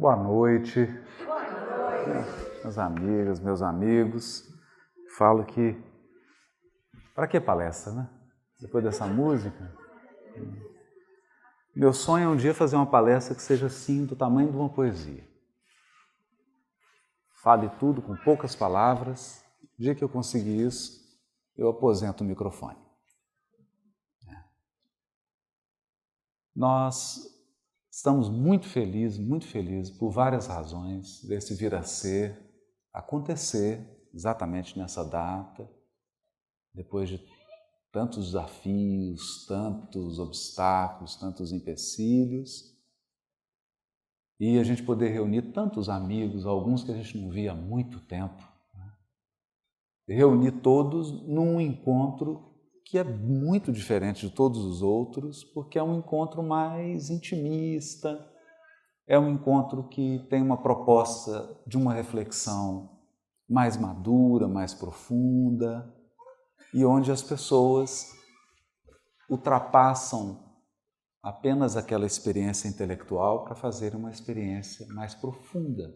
Boa noite. Boa noite. Meus amigas, meus amigos. Falo que... Para que palestra, né? Depois dessa música. Meu sonho é um dia fazer uma palestra que seja assim, do tamanho de uma poesia. Fale tudo com poucas palavras. O dia que eu conseguir isso, eu aposento o microfone. Nós estamos muito felizes por várias razões desse vir a ser, acontecer exatamente nessa data, depois de tantos desafios, tantos obstáculos, tantos empecilhos, e a gente poder reunir tantos amigos, alguns que a gente não via há muito tempo, né? Reunir todos num encontro que é muito diferente de todos os outros, porque é um encontro mais intimista, é um encontro que tem uma proposta de uma reflexão mais madura, mais profunda, e onde as pessoas ultrapassam apenas aquela experiência intelectual para fazer uma experiência mais profunda.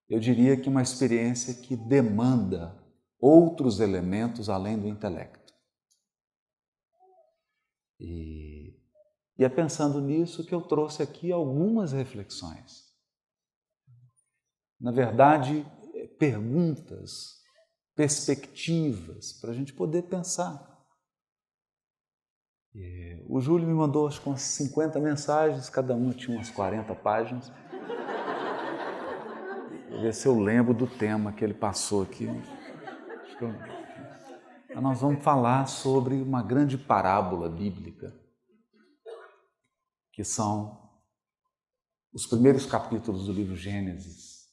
Eu diria que uma experiência que demanda outros elementos além do intelecto. E é pensando nisso que eu trouxe aqui algumas reflexões. Na verdade, perguntas, perspectivas, para a gente poder pensar. O Júlio me mandou acho que umas 50 mensagens, cada uma tinha umas 40 páginas. Vou ver se eu lembro do tema que ele passou aqui. Nós vamos falar sobre uma grande parábola bíblica, que são os primeiros capítulos do livro Gênesis.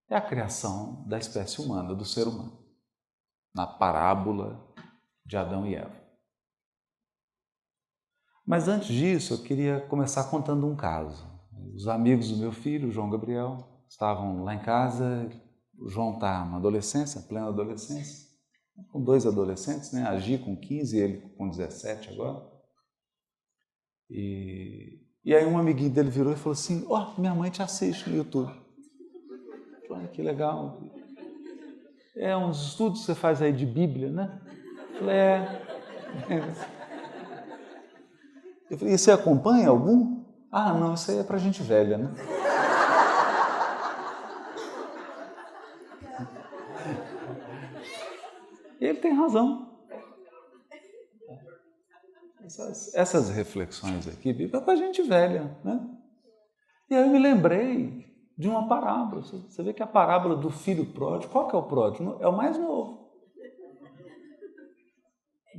É a criação da espécie humana, do ser humano, na parábola de Adão e Eva. Mas antes disso, eu queria começar contando um caso. Os amigos do meu filho, o João Gabriel, estavam lá em casa. O João está na adolescência, plena adolescência, com 2 adolescentes, né? A Gi com 15 e ele com 17 agora. E aí um amiguinho dele virou e falou assim: minha mãe te assiste no YouTube. Eu falei, que legal. É uns estudos que você faz aí de Bíblia, né? Eu falei, Eu falei, e você acompanha algum? Ah, não, isso aí é pra gente velha, né? E ele tem razão. Essas reflexões aqui, é para gente velha, né? E aí eu me lembrei de uma parábola. Você vê que a parábola do filho pródigo, qual que é o pródigo? É o mais novo.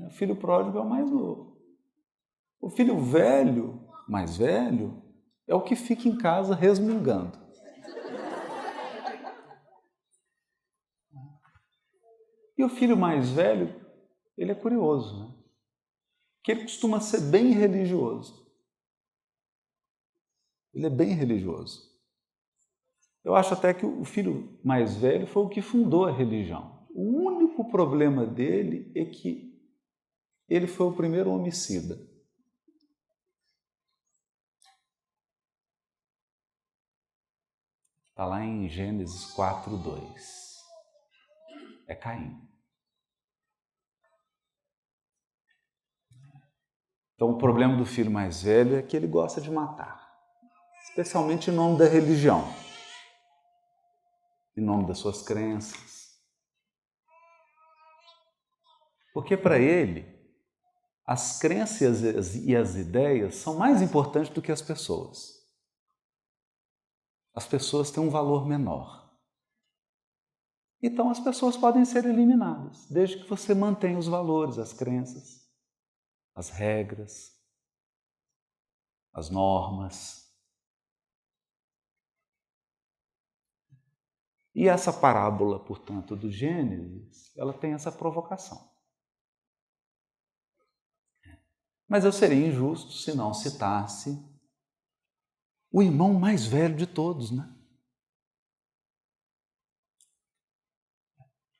O filho pródigo é o mais novo. O filho velho, mais velho, é o que fica em casa resmungando. E o filho mais velho, ele é curioso, né? Que ele costuma ser bem religioso. Ele é bem religioso. Eu acho até que o filho mais velho foi o que fundou a religião. O único problema dele é que ele foi o primeiro homicida. Está lá em Gênesis 4:2. É Caim. Então o problema do filho mais velho é que ele gosta de matar. Especialmente em nome da religião. Em nome das suas crenças. Porque para ele, as crenças e as ideias são mais importantes do que as pessoas. As pessoas têm um valor menor. Então as pessoas podem ser eliminadas, desde que você mantenha os valores, as crenças, as regras, as normas. E essa parábola, portanto, do Gênesis, ela tem essa provocação. Mas eu seria injusto se não citasse o irmão mais velho de todos, né?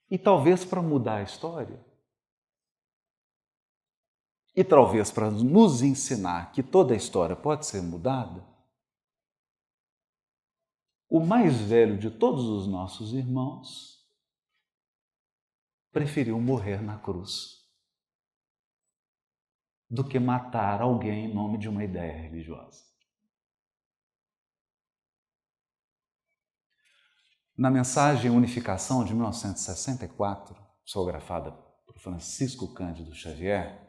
E talvez para mudar a história, e talvez para nos ensinar que toda a história pode ser mudada, o mais velho de todos os nossos irmãos preferiu morrer na cruz do que matar alguém em nome de uma ideia religiosa. Na mensagem Unificação de 1964, psicografada por Francisco Cândido Xavier,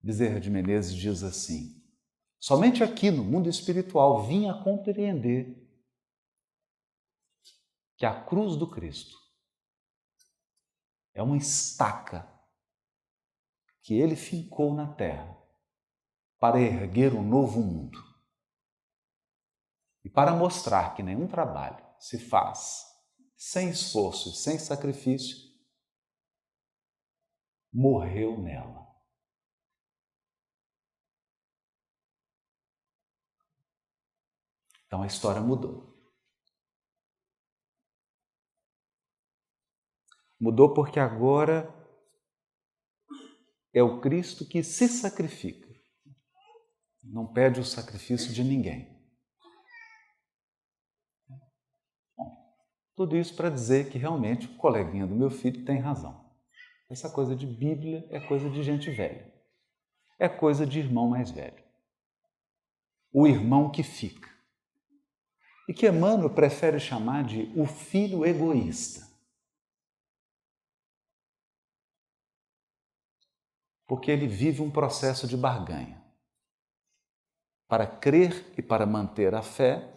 Bezerra de Menezes diz assim: somente aqui no mundo espiritual vim a compreender que a cruz do Cristo é uma estaca que ele fincou na terra para erguer um novo mundo e para mostrar que nenhum trabalho se faz sem esforço e sem sacrifício. Morreu nela. Então a história mudou. Mudou porque agora é o Cristo que se sacrifica. Não pede o sacrifício de ninguém. Bom, tudo isso para dizer que realmente o coleguinha do meu filho tem razão. Essa coisa de Bíblia é coisa de gente velha. É coisa de irmão mais velho. O irmão que fica. E que Emmanuel prefere chamar de o filho egoísta. Porque ele vive um processo de barganha. Para crer e para manter a fé,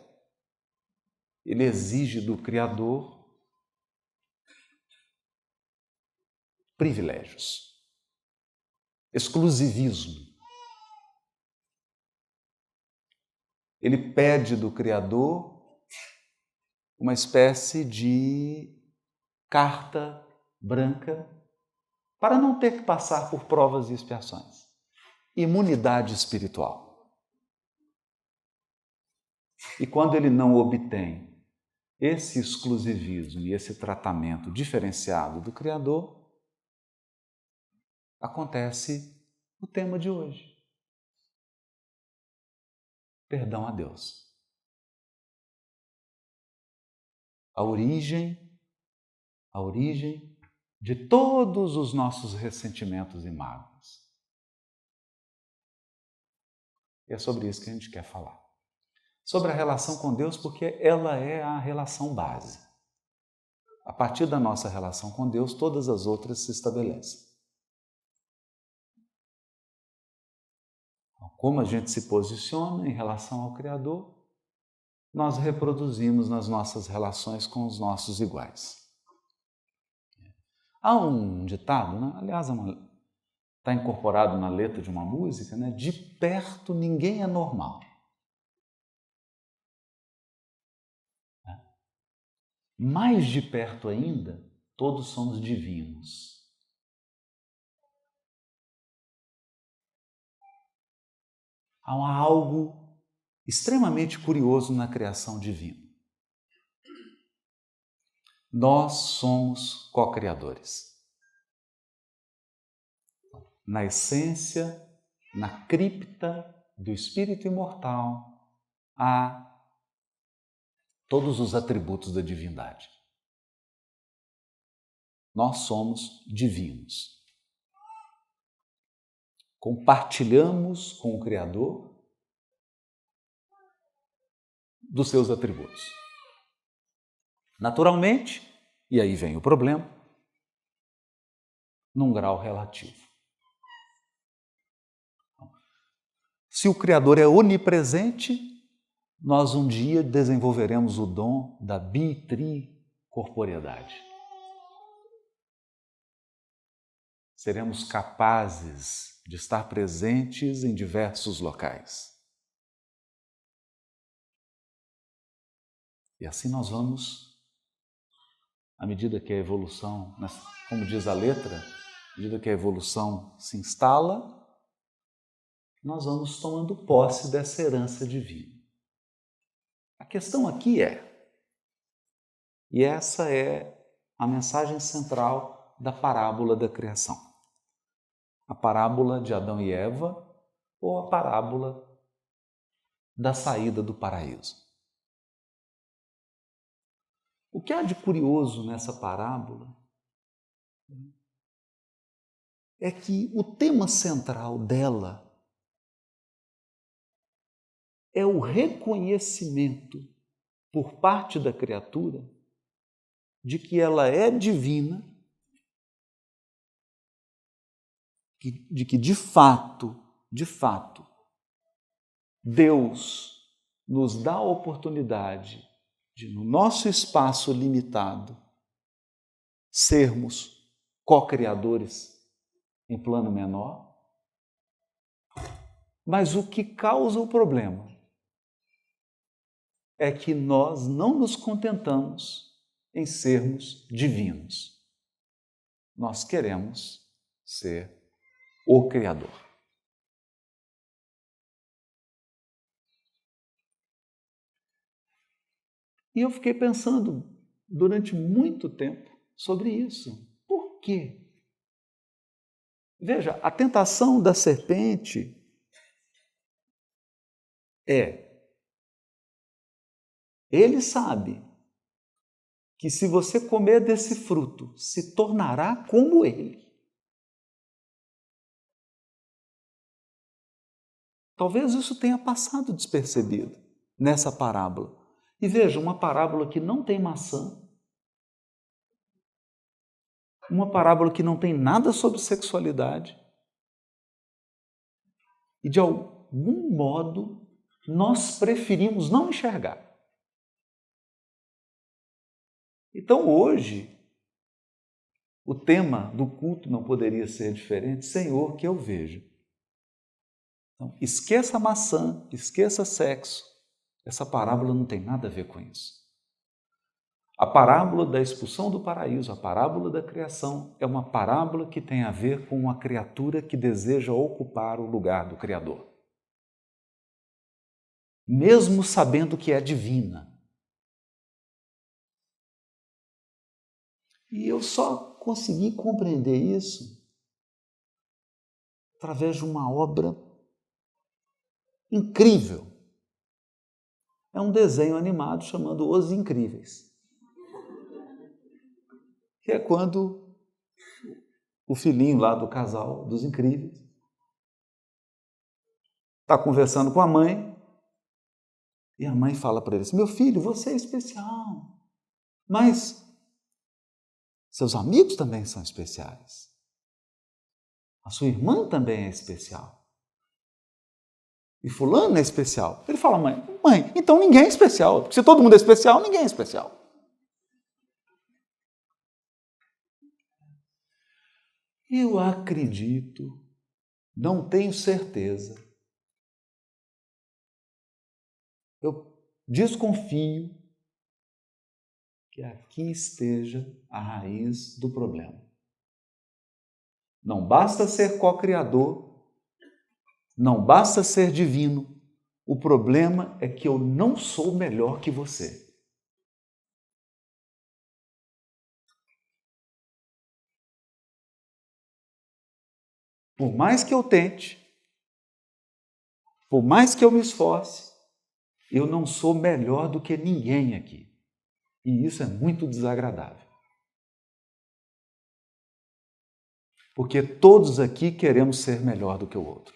ele exige do Criador privilégios, exclusivismo. Ele pede do Criador uma espécie de carta branca para não ter que passar por provas e expiações. Imunidade espiritual. E quando ele não obtém esse exclusivismo e esse tratamento diferenciado do Criador, acontece o tema de hoje. Perdão a Deus. A origem de todos os nossos ressentimentos e mágoas. E é sobre isso que a gente quer falar. Sobre a relação com Deus, porque ela é a relação base. A partir da nossa relação com Deus, todas as outras se estabelecem. Como a gente se posiciona em relação ao Criador, nós reproduzimos nas nossas relações com os nossos iguais. Há um ditado, né? Aliás, está incorporado na letra de uma música, né? De perto ninguém é normal. Mais de perto ainda, todos somos divinos. Há algo extremamente curioso na criação divina. Nós somos co-criadores. Na essência, na cripta do espírito imortal, há todos os atributos da divindade. Nós somos divinos. Compartilhamos com o Criador dos seus atributos. Naturalmente, e aí vem o problema, num grau relativo. Se o Criador é onipresente, nós um dia desenvolveremos o dom da bitricorporeidade. Seremos capazes de estar presentes em diversos locais. E assim nós vamos, à medida que a evolução, como diz a letra, à medida que a evolução se instala, nós vamos tomando posse dessa herança divina. A questão aqui e essa é a mensagem central da parábola da criação. A parábola de Adão e Eva ou a parábola da saída do paraíso. O que há de curioso nessa parábola é que o tema central dela é o reconhecimento por parte da criatura de que ela é divina, de que de fato, Deus nos dá a oportunidade de, no nosso espaço limitado, sermos co-criadores em plano menor. Mas o que causa o problema é que nós não nos contentamos em sermos divinos. Nós queremos ser o Criador. E eu fiquei pensando durante muito tempo sobre isso. Por quê? Veja, a tentação da serpente ele sabe que se você comer desse fruto, se tornará como ele. Talvez isso tenha passado despercebido nessa parábola. E veja, uma parábola que não tem maçã, uma parábola que não tem nada sobre sexualidade, e de algum modo nós preferimos não enxergar. Então hoje, o tema do culto não poderia ser diferente. Senhor, que eu vejo. Então, esqueça a maçã, esqueça sexo. Essa parábola não tem nada a ver com isso. A parábola da expulsão do paraíso, a parábola da criação, é uma parábola que tem a ver com uma criatura que deseja ocupar o lugar do Criador. Mesmo sabendo que é divina. E eu só consegui compreender isso através de uma obra incrível. É um desenho animado chamado Os Incríveis. Que é quando o filhinho lá do casal dos Incríveis está conversando com a mãe e a mãe fala para ele assim: meu filho, você é especial, mas seus amigos também são especiais. A sua irmã também é especial. E fulano é especial. Ele fala: mãe, então ninguém é especial. Porque se todo mundo é especial, ninguém é especial. Eu acredito, não tenho certeza. Eu desconfio que aqui esteja a raiz do problema. Não basta ser co-criador, não basta ser divino. O problema é que eu não sou melhor que você. Por mais que eu tente, por mais que eu me esforce, eu não sou melhor do que ninguém aqui. E isso é muito desagradável. Porque todos aqui queremos ser melhor do que o outro.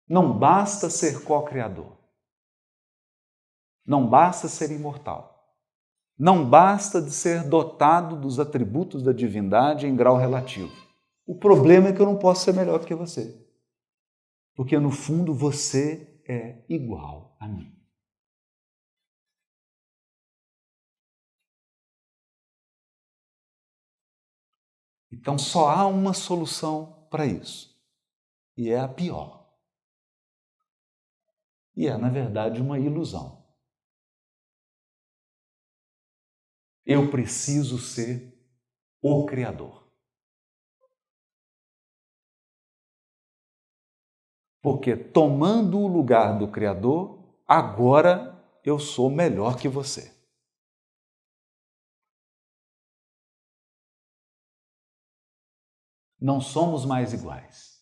Não basta ser co-criador. Não basta ser imortal. Não basta de ser dotado dos atributos da divindade em grau relativo. O problema é que eu não posso ser melhor do que você. Porque, no fundo, você é igual a mim. Então, só há uma solução para isso. E é a pior. E é, na verdade, uma ilusão. Eu preciso ser o Criador. Porque tomando o lugar do Criador, agora eu sou melhor que você. Não somos mais iguais.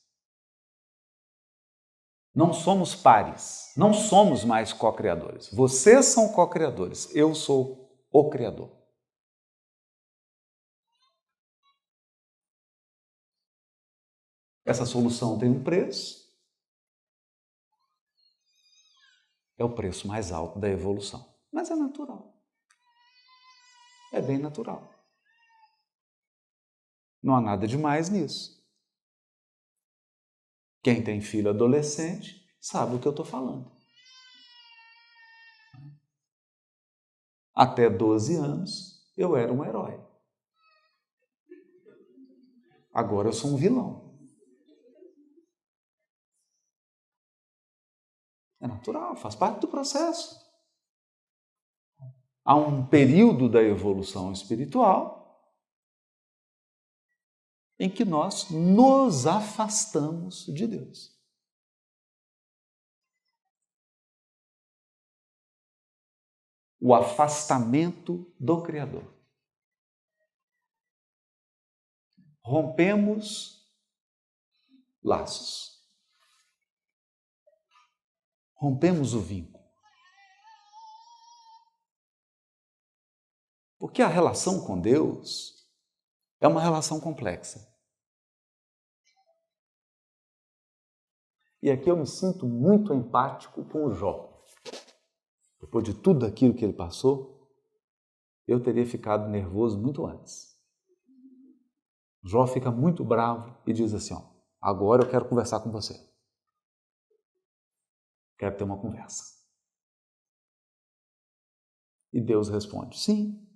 Não somos pares, não somos mais co-criadores. Vocês são co-criadores, eu sou o Criador. Essa solução tem um preço. É o preço mais alto da evolução. Mas é natural. É bem natural. Não há nada demais nisso. Quem tem filho adolescente sabe o que eu estou falando. Até 12 anos, eu era um herói. Agora eu sou um vilão. É natural, faz parte do processo. Há um período da evolução espiritual em que nós nos afastamos de Deus. O afastamento do Criador. Rompemos laços. Rompemos o vínculo. Porque a relação com Deus é uma relação complexa. E aqui eu me sinto muito empático com o Jó. Depois de tudo aquilo que ele passou, eu teria ficado nervoso muito antes. Jó fica muito bravo e diz assim, ó, agora eu quero conversar com você. Quero ter uma conversa. E Deus responde, sim,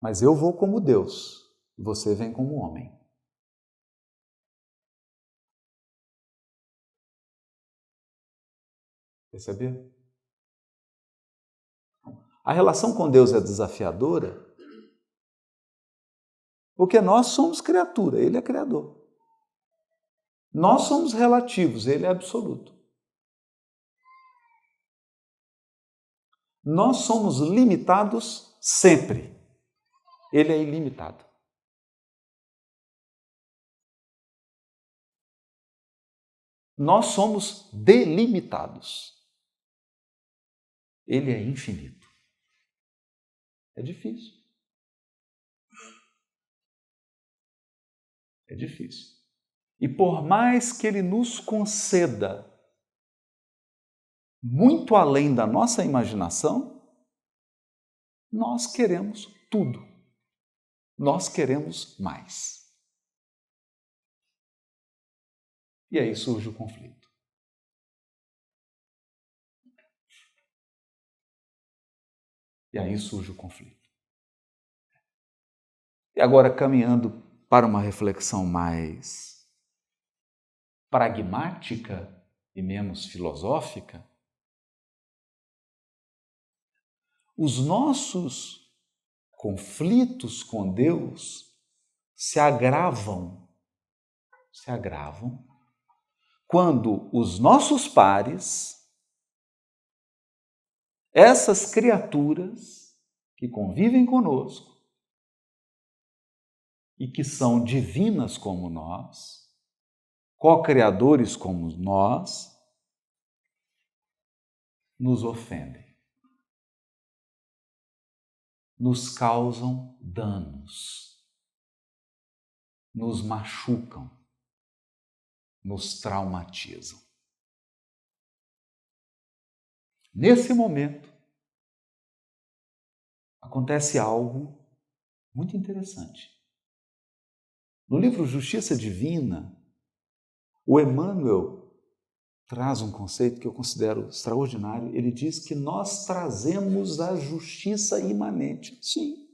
mas eu vou como Deus e você vem como homem. Percebeu? A relação com Deus é desafiadora porque nós somos criatura, Ele é criador. Nós somos relativos, Ele é absoluto. Nós somos limitados sempre, Ele é ilimitado. Nós somos delimitados, Ele é infinito. É difícil. É difícil. E por mais que Ele nos conceda muito além da nossa imaginação, nós queremos tudo. Nós queremos mais. E aí surge o conflito. E aí surge o conflito. E agora, caminhando para uma reflexão mais pragmática e menos filosófica, os nossos conflitos com Deus se agravam quando os nossos pares, essas criaturas que convivem conosco e que são divinas como nós, co-criadores como nós, nos ofendem. Nos causam danos, nos machucam, nos traumatizam. Nesse momento, acontece algo muito interessante. No livro Justiça Divina, o Emmanuel traz um conceito que eu considero extraordinário. Ele diz que nós trazemos a justiça imanente. Sim.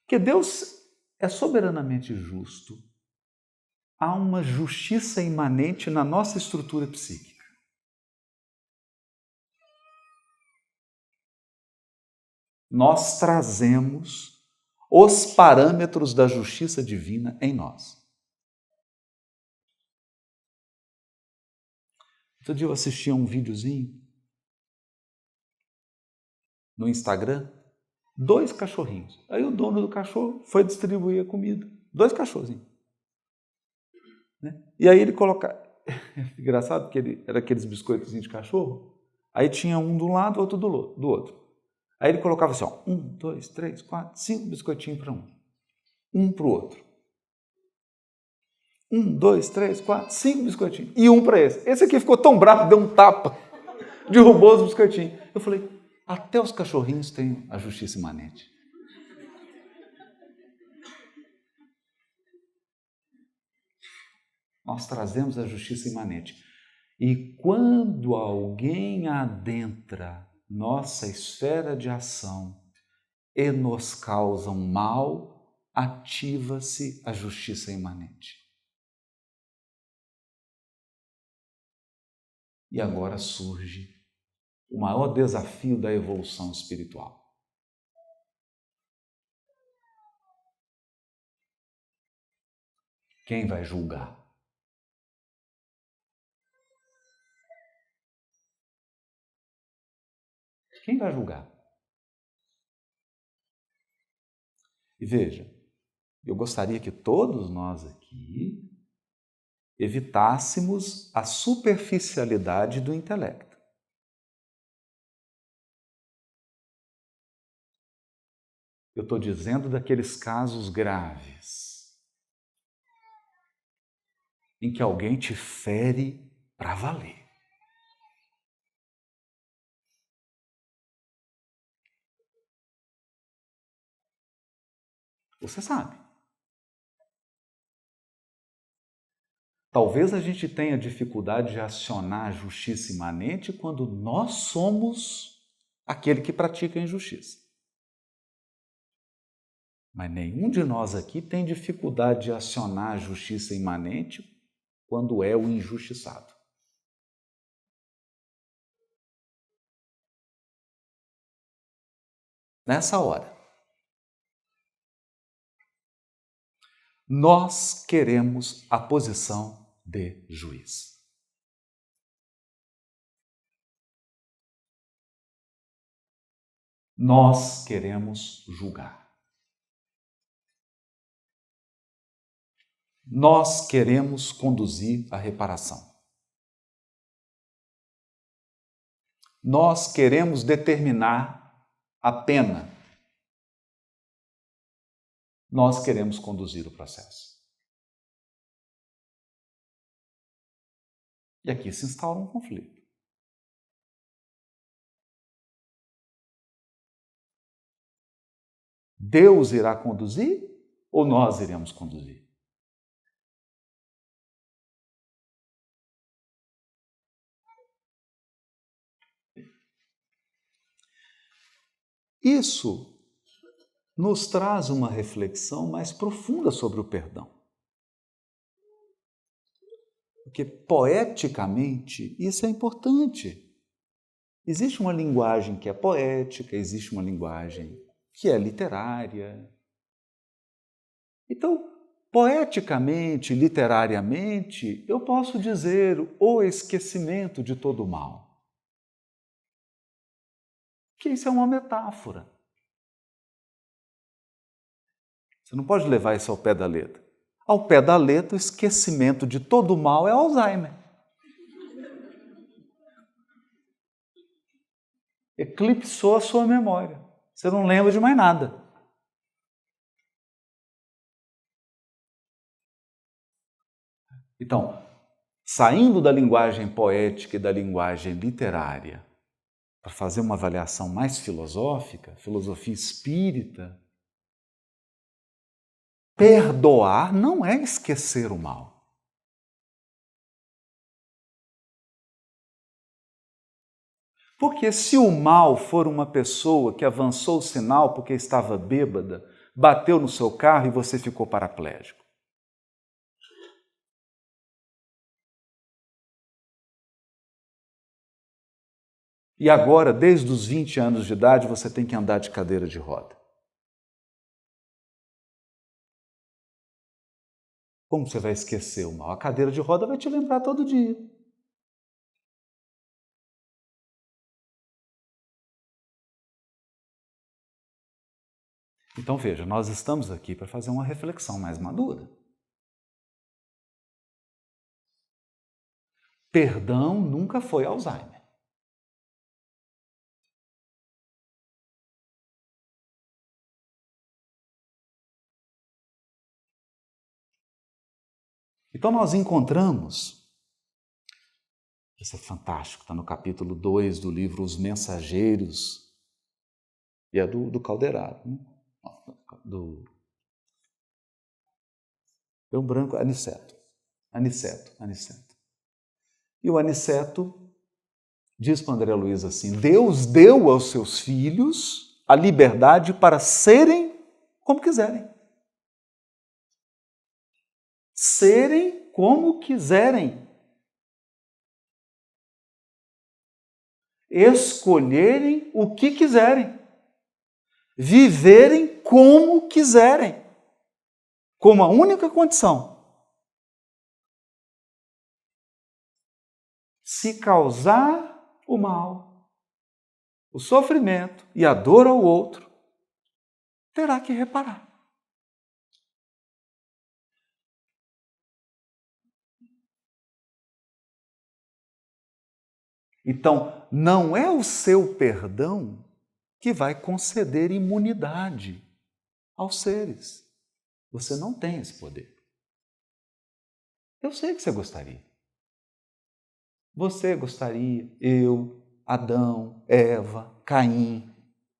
Porque Deus é soberanamente justo. Há uma justiça imanente na nossa estrutura psíquica. Nós trazemos os parâmetros da justiça divina em nós. Outro dia eu assisti a um videozinho no Instagram, 2 cachorrinhos. Aí o dono do cachorro foi distribuir a comida. 2 cachorrinhos. Né? E aí ele coloca, engraçado, porque era aqueles biscoitozinhos de cachorro. Aí tinha um de um lado, outro do outro. Aí ele colocava assim, ó, 1, 2, 3, 4, 5 biscoitinhos para um para o outro. 1, 2, 3, 4, 5 biscoitinhos. E um para esse. Esse aqui ficou tão bravo, deu um tapa, derrubou os biscoitinhos. Eu falei, até os cachorrinhos têm a justiça imanente. Nós trazemos a justiça imanente. E quando alguém adentra nossa esfera de ação e nos causa um mal, ativa-se a justiça imanente. E agora surge o maior desafio da evolução espiritual. Quem vai julgar? Quem vai julgar? E veja, eu gostaria que todos nós aqui evitássemos a superficialidade do intelecto. Eu estou dizendo daqueles casos graves, em que alguém te fere para valer. Você sabe. Talvez a gente tenha dificuldade de acionar a justiça imanente quando nós somos aquele que pratica a injustiça. Mas nenhum de nós aqui tem dificuldade de acionar a justiça imanente quando é o injustiçado. Nessa hora, nós queremos a posição de juiz. Nós queremos julgar. Nós queremos conduzir a reparação. Nós queremos determinar a pena. Nós queremos conduzir o processo. E aqui se instaura um conflito. Deus irá conduzir ou nós iremos conduzir? Isso nos traz uma reflexão mais profunda sobre o perdão. Porque poeticamente isso é importante. Existe uma linguagem que é poética, existe uma linguagem que é literária. Então, poeticamente, literariamente, eu posso dizer o esquecimento de todo o mal. Que isso é uma metáfora. Você não pode levar isso ao pé da letra. Ao pé da letra, o esquecimento de todo o mal é Alzheimer. Eclipsou a sua memória. Você não lembra de mais nada. Então, saindo da linguagem poética e da linguagem literária, para fazer uma avaliação mais filosófica, filosofia espírita, perdoar não é esquecer o mal. Porque se o mal for uma pessoa que avançou o sinal porque estava bêbada, bateu no seu carro e você ficou paraplégico. E agora, desde os 20 anos de idade, você tem que andar de cadeira de roda. Como você vai esquecer o mal? A cadeira de roda vai te lembrar todo dia. Então veja, nós estamos aqui para fazer uma reflexão mais madura. Perdão nunca foi Alzheimer. Então nós encontramos, isso é fantástico, está no capítulo 2 do livro Os Mensageiros, e é do Calderaro, né? Deu um branco, Aniceto. E o Aniceto diz para André Luiz assim: Deus deu aos seus filhos a liberdade para serem como quiserem. Serem como quiserem. Escolherem o que quiserem. Viverem como quiserem. Com uma única condição: se causar o mal, o sofrimento e a dor ao outro, terá que reparar. Então, não é o seu perdão que vai conceder imunidade aos seres. Você não tem esse poder. Eu sei que você gostaria. Você gostaria, eu, Adão, Eva, Caim,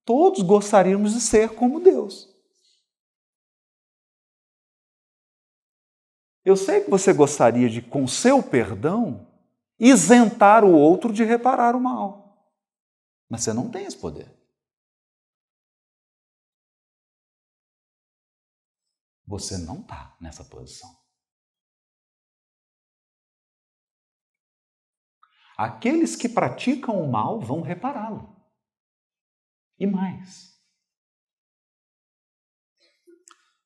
todos gostaríamos de ser como Deus. Eu sei que você gostaria de, com seu perdão, isentar o outro de reparar o mal. Mas você não tem esse poder. Você não está nessa posição. Aqueles que praticam o mal vão repará-lo. E mais.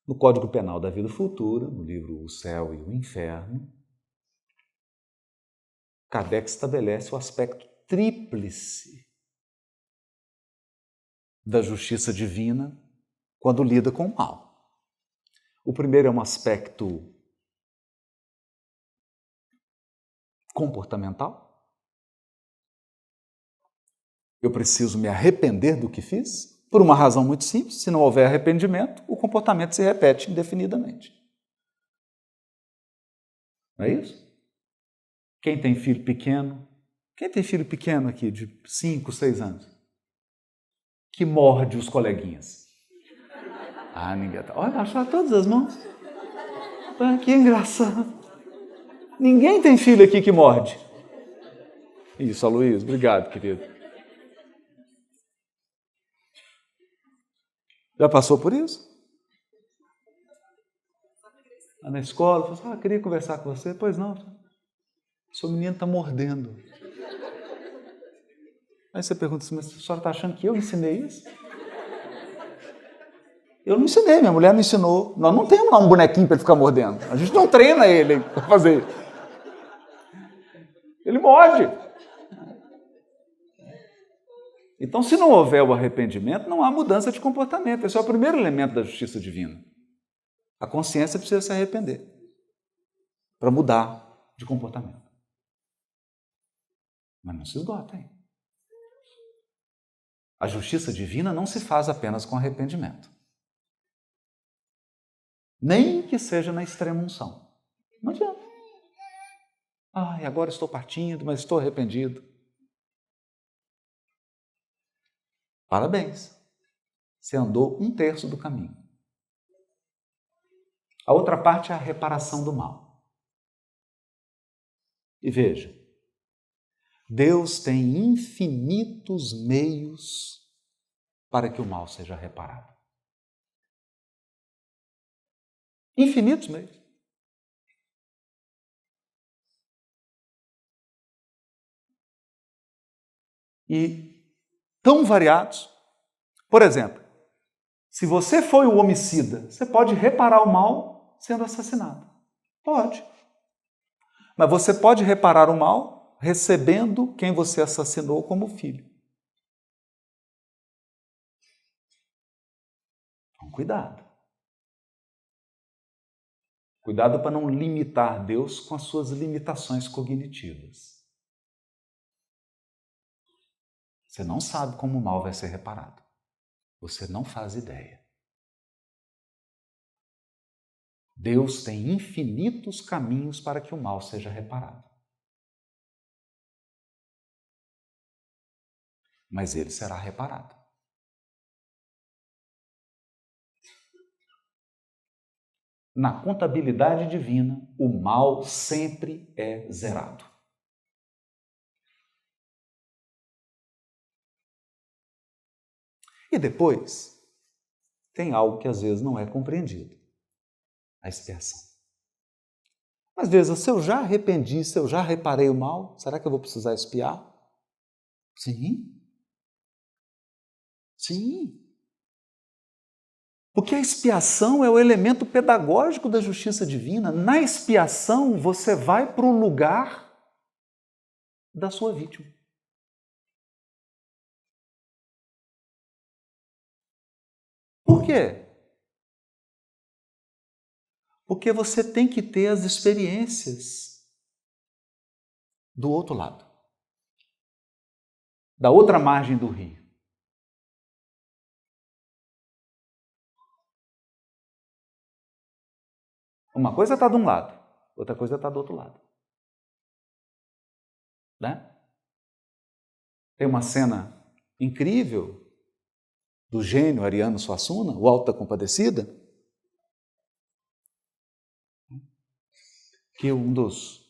No Código Penal da Vida Futura, no livro O Céu e o Inferno, Kardec estabelece o aspecto tríplice da justiça divina quando lida com o mal. O primeiro é um aspecto comportamental. Eu preciso me arrepender do que fiz, por uma razão muito simples: se não houver arrependimento, o comportamento se repete indefinidamente. Não é isso? Quem tem filho pequeno aqui de 5, 6 anos, que morde os coleguinhas? Ah, ninguém tá. Olha, baixaram todas as mãos. Ah, que engraçado. Ninguém tem filho aqui que morde. Isso, Aloysio, obrigado, querido. Já passou por isso? Na escola, falou assim: queria conversar com você. Pois não, seu menino está mordendo. Aí você pergunta assim: mas a senhora está achando que eu ensinei isso? Eu não ensinei, minha mulher não ensinou. Nós não temos lá um bonequinho para ele ficar mordendo. A gente não treina ele para fazer isso. Ele morde. Então, se não houver o arrependimento, não há mudança de comportamento. Esse é o primeiro elemento da justiça divina. A consciência precisa se arrepender para mudar de comportamento. Mas não se esgota, hein? A justiça divina não se faz apenas com arrependimento. Nem que seja na extrema unção. Não adianta. Ai, agora estou partindo, mas estou arrependido. Parabéns. Você andou 1/3 do caminho. A outra parte é a reparação do mal. E veja, Deus tem infinitos meios para que o mal seja reparado. Infinitos meios. E tão variados. Por exemplo, se você foi o homicida, você pode reparar o mal sendo assassinado. Pode. Mas você pode reparar o mal recebendo quem você assassinou como filho. Então, cuidado. Cuidado para não limitar Deus com as suas limitações cognitivas. Você não sabe como o mal vai ser reparado. Você não faz ideia. Deus tem infinitos caminhos para que o mal seja reparado. Mas ele será reparado. Na contabilidade divina, o mal sempre é zerado. E depois, tem algo que às vezes não é compreendido. A expiação. Às vezes, se eu já arrependi, se eu já reparei o mal, será que eu vou precisar expiar? Sim. Sim. Porque a expiação é o elemento pedagógico da justiça divina. Na expiação, você vai para o lugar da sua vítima. Por quê? Porque você tem que ter as experiências do outro lado, da outra margem do rio. Uma coisa está de um lado, outra coisa está do outro lado. Né? Tem uma cena incrível do gênio Ariano Suassuna, o Alto da Compadecida, que um dos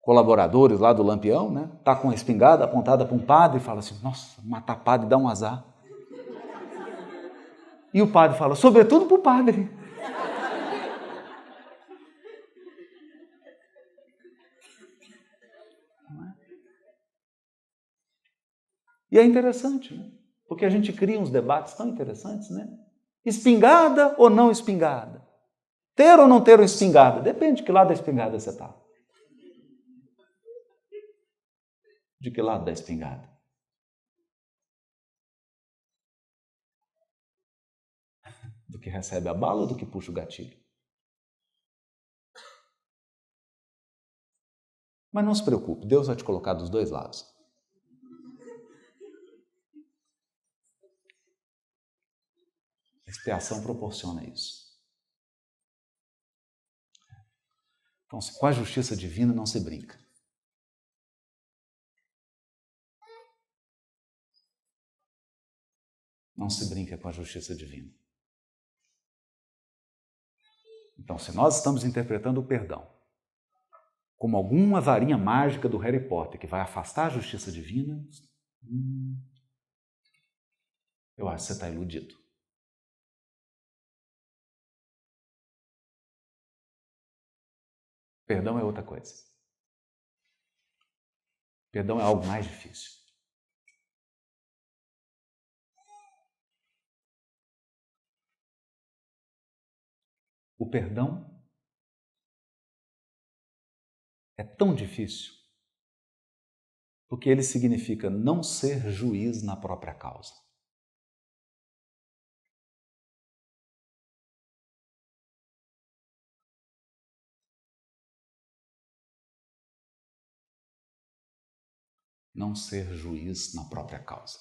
colaboradores lá do Lampião, né, tá com a espingarda apontada para um padre e fala assim, nossa, matar padre dá um azar. E o padre fala, sobretudo para o padre. E é interessante, né? Porque a gente cria uns debates tão interessantes, né? Espingarda ou não espingarda? Ter ou não ter uma espingarda? Depende de que lado da espingarda você está. De que lado da espingarda? Do que recebe a bala ou do que puxa o gatilho? Mas não se preocupe, Deus vai te colocar dos dois lados. A expiação proporciona isso. Então, com a justiça divina não se brinca. Não se brinca com a justiça divina. Então, se nós estamos interpretando o perdão como alguma varinha mágica do Harry Potter que vai afastar a justiça divina, eu acho que você está iludido. Perdão é outra coisa. Perdão é algo mais difícil. O perdão é tão difícil porque ele significa não ser juiz na própria causa. Não ser juiz na própria causa.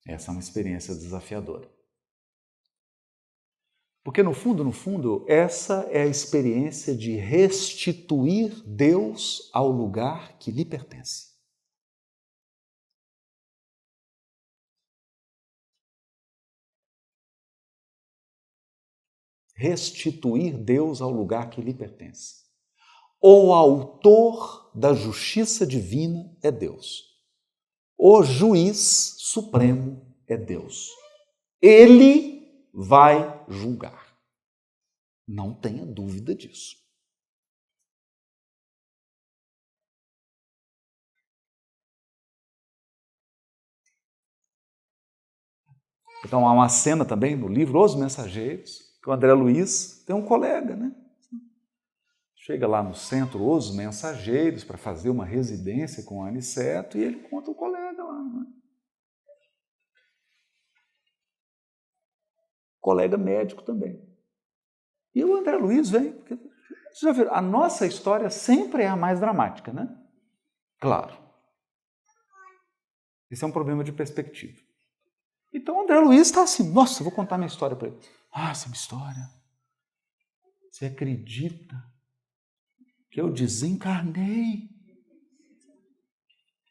Essa é uma experiência desafiadora. Porque no fundo, essa é a experiência de restituir Deus ao lugar que lhe pertence. Restituir Deus ao lugar que lhe pertence. O autor da justiça divina é Deus. O juiz supremo é Deus. Ele vai julgar. Não tenha dúvida disso. Então há uma cena também no livro Os Mensageiros, que o André Luiz tem um colega, né? Chega lá no centro Os Mensageiros para fazer uma residência com o Aniceto e ele conta o colega lá, né? Colega médico também. E o André Luiz vem, porque Vocês já viram? A nossa história sempre é a mais dramática, né? Claro. Esse é um problema de perspectiva. Então o André Luiz está assim, nossa, eu vou contar minha história para ele. Ah, essa é uma história. Você acredita que eu desencarnei?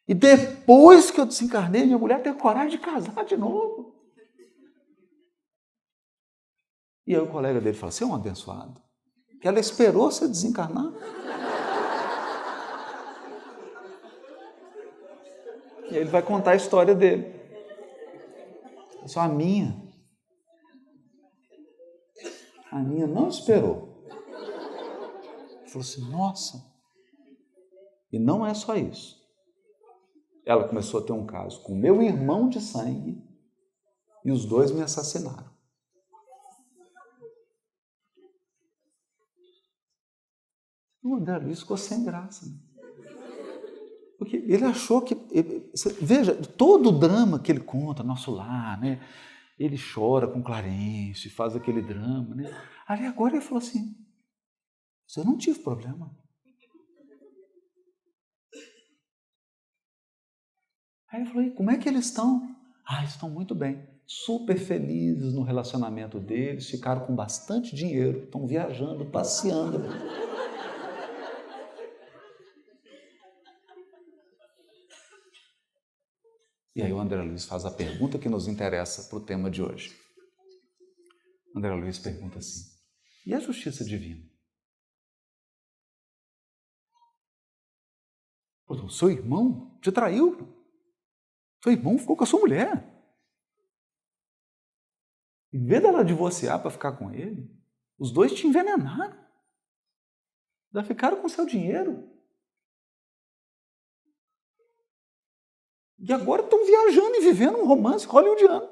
E depois que eu desencarnei, minha mulher teve coragem de casar de novo. E aí o colega dele fala, você é um abençoado. Que ela esperou você desencarnar. E aí ele vai contar a história dele. Só a minha não esperou. Ele falou assim, nossa. E não é só isso. Ela começou a ter um caso com meu irmão de sangue e os dois me assassinaram. O André Luiz ficou sem graça. Né? Porque ele achou que... Veja, todo o drama que ele conta, nosso lar, né? Ele chora com Clarence, faz aquele drama. Né? Ali agora ele falou assim, eu não tive problema. Aí ele falou, e como é que eles estão? Ah, estão muito bem. Super felizes no relacionamento deles, ficaram com bastante dinheiro, estão viajando, passeando. E aí o André Luiz faz a pergunta que nos interessa para o tema de hoje. O André Luiz pergunta assim, e a justiça divina? O seu irmão te traiu? Seu irmão ficou com a sua mulher. Em vez dela divorciar para ficar com ele, os dois te envenenaram. Já ficaram com seu dinheiro. E agora estão viajando e vivendo um romance hollywoodiano.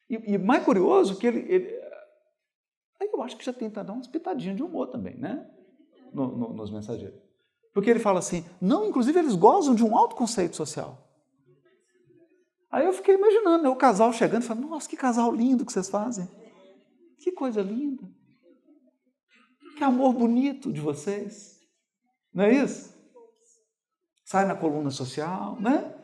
E mais curioso que ele... Aí eu acho que já tenta dar umas pitadinhas de humor também, né? Nos mensageiros. Porque ele fala assim, não, inclusive eles gozam de um alto conceito social. Aí eu fiquei imaginando, né, o casal chegando e falando, nossa, que casal lindo que vocês fazem. Que coisa linda. Que amor bonito de vocês. Não é isso? Sai na coluna social, né?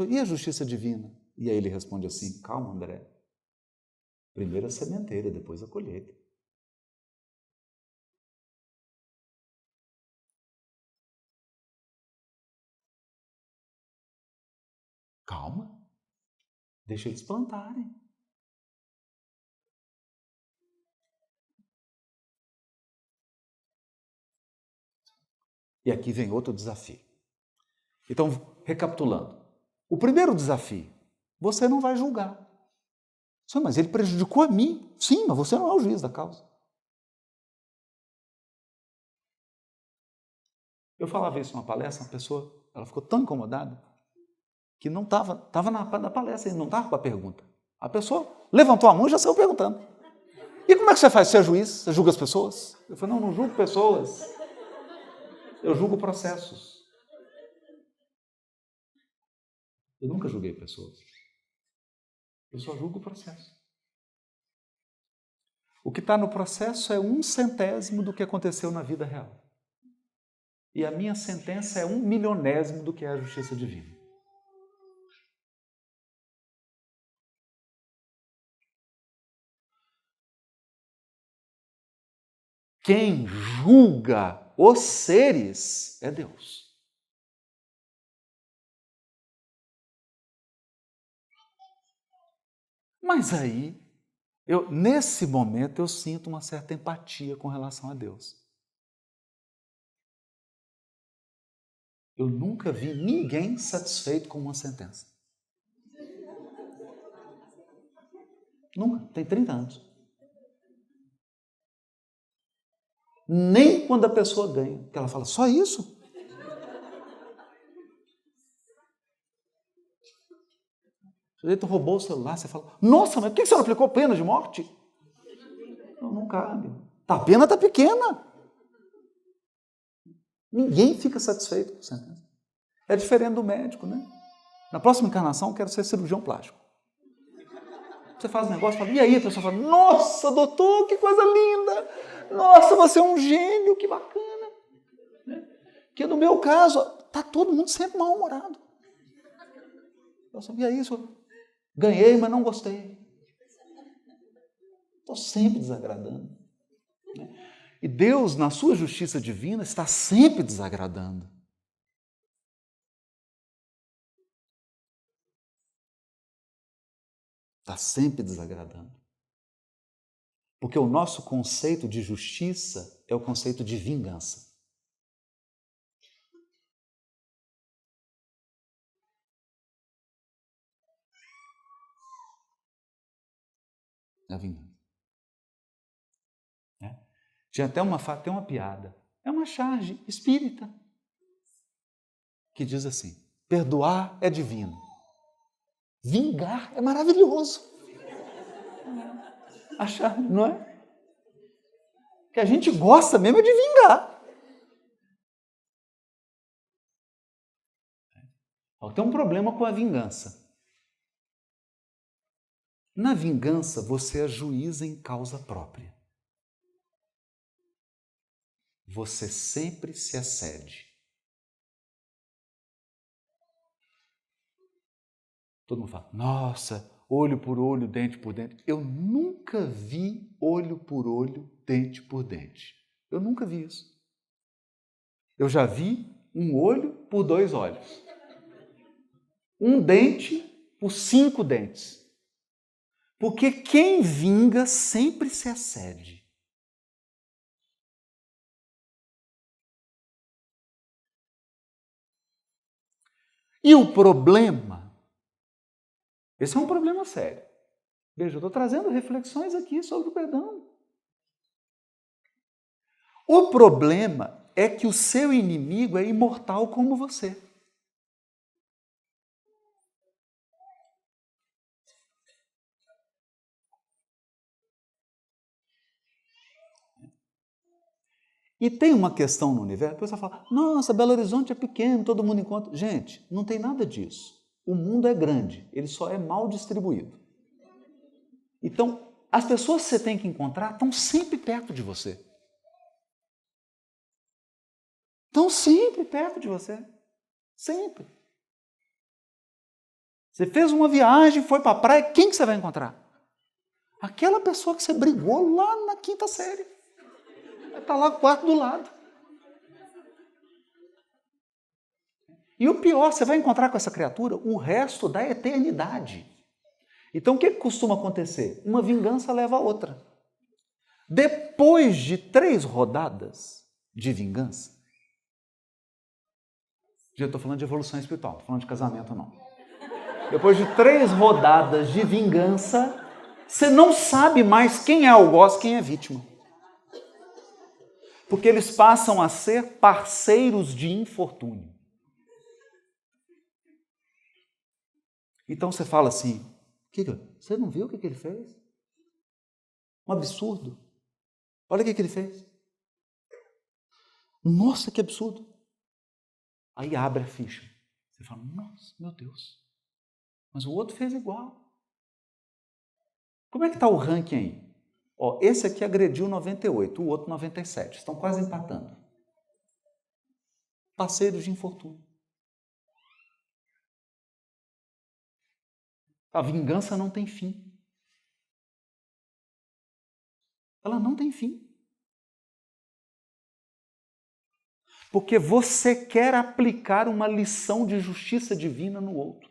E a justiça divina? E aí ele responde assim, calma, André. Primeiro a sementeira, depois a colheita. Calma. Deixa eles plantarem. E aqui vem outro desafio. Então, recapitulando. O primeiro desafio, você não vai julgar. Sim, mas ele prejudicou a mim. Sim, mas você não é o juiz da causa. Eu falava isso numa palestra, uma pessoa, ela ficou tão incomodada que não estava na palestra, não estava para a pergunta. A pessoa levantou a mão e já saiu perguntando. E como é que você faz? Você é juiz? Você julga as pessoas? Eu falei, não julgo pessoas. Eu julgo processos. Eu nunca julguei pessoas. Eu só julgo o processo. O que está no processo é 1/100º do que aconteceu na vida real. E a minha sentença é 1/1000º do que é a justiça divina. Quem julga os seres é Deus. Mas aí, nesse momento, eu sinto uma certa empatia com relação a Deus. Eu nunca vi ninguém satisfeito com uma sentença. Nunca. Tem 30 anos. Nem quando a pessoa ganha. Porque ela fala, só isso? O sujeito roubou o celular, você fala, nossa, mas por que você não aplicou pena de morte? Não cabe. A pena está pequena. Ninguém fica satisfeito com a sentença. É diferente do médico, né? Na próxima encarnação, eu quero ser cirurgião plástico. Você faz um negócio, fala, e aí? A pessoa fala, nossa, doutor, que coisa linda! Nossa, você é um gênio, que bacana! Que no meu caso, está todo mundo sempre mal-humorado. E aí, senhor? Ganhei, mas não gostei. Estou sempre desagradando. E Deus, na sua justiça divina, está sempre desagradando. Está sempre desagradando. Porque o nosso conceito de justiça é o conceito de vingança. É a vingança. Tinha até tem uma piada. É uma charge espírita que diz assim: perdoar é divino. Vingar é maravilhoso. A charge, não é? Que a gente gosta mesmo é de vingar. Tem um problema com a vingança. Na vingança, você ajuiza em causa própria. Você sempre se excede. Todo mundo fala, nossa, olho por olho, dente por dente. Eu nunca vi olho por olho, dente por dente. Eu nunca vi isso. Eu já vi um olho por 2 olhos. Um dente por 5 dentes. Porque quem vinga sempre se excede. E o problema, esse é um problema sério. Veja, eu estou trazendo reflexões aqui sobre o perdão. O problema é que o seu inimigo é imortal como você. E tem uma questão no universo, a pessoa fala, nossa, Belo Horizonte é pequeno, todo mundo encontra. Gente, não tem nada disso. O mundo é grande, ele só é mal distribuído. Então, as pessoas que você tem que encontrar estão sempre perto de você. Estão sempre perto de você. Sempre. Você fez uma viagem, foi para a praia, quem que você vai encontrar? Aquela pessoa que você brigou lá na 5ª série. Está lá no quarto do lado. E o pior, você vai encontrar com essa criatura o resto da eternidade. Então, o que costuma acontecer? Uma vingança leva a outra. Depois de 3 rodadas de vingança, já estou falando de evolução espiritual, não estou falando de casamento, não. Depois de 3 rodadas de vingança, você não sabe mais quem é algoz, quem é vítima. Porque eles passam a ser parceiros de infortúnio. Então você fala assim, você não viu o que ele fez? Um absurdo. Olha o que ele fez. Nossa, que absurdo. Aí abre a ficha. Você fala, nossa, meu Deus. Mas o outro fez igual. Como é que está o ranking aí? Esse aqui agrediu 98, o outro 97. Estão quase empatando. Parceiros de infortúnio. A vingança não tem fim. Ela não tem fim. Porque você quer aplicar uma lição de justiça divina no outro.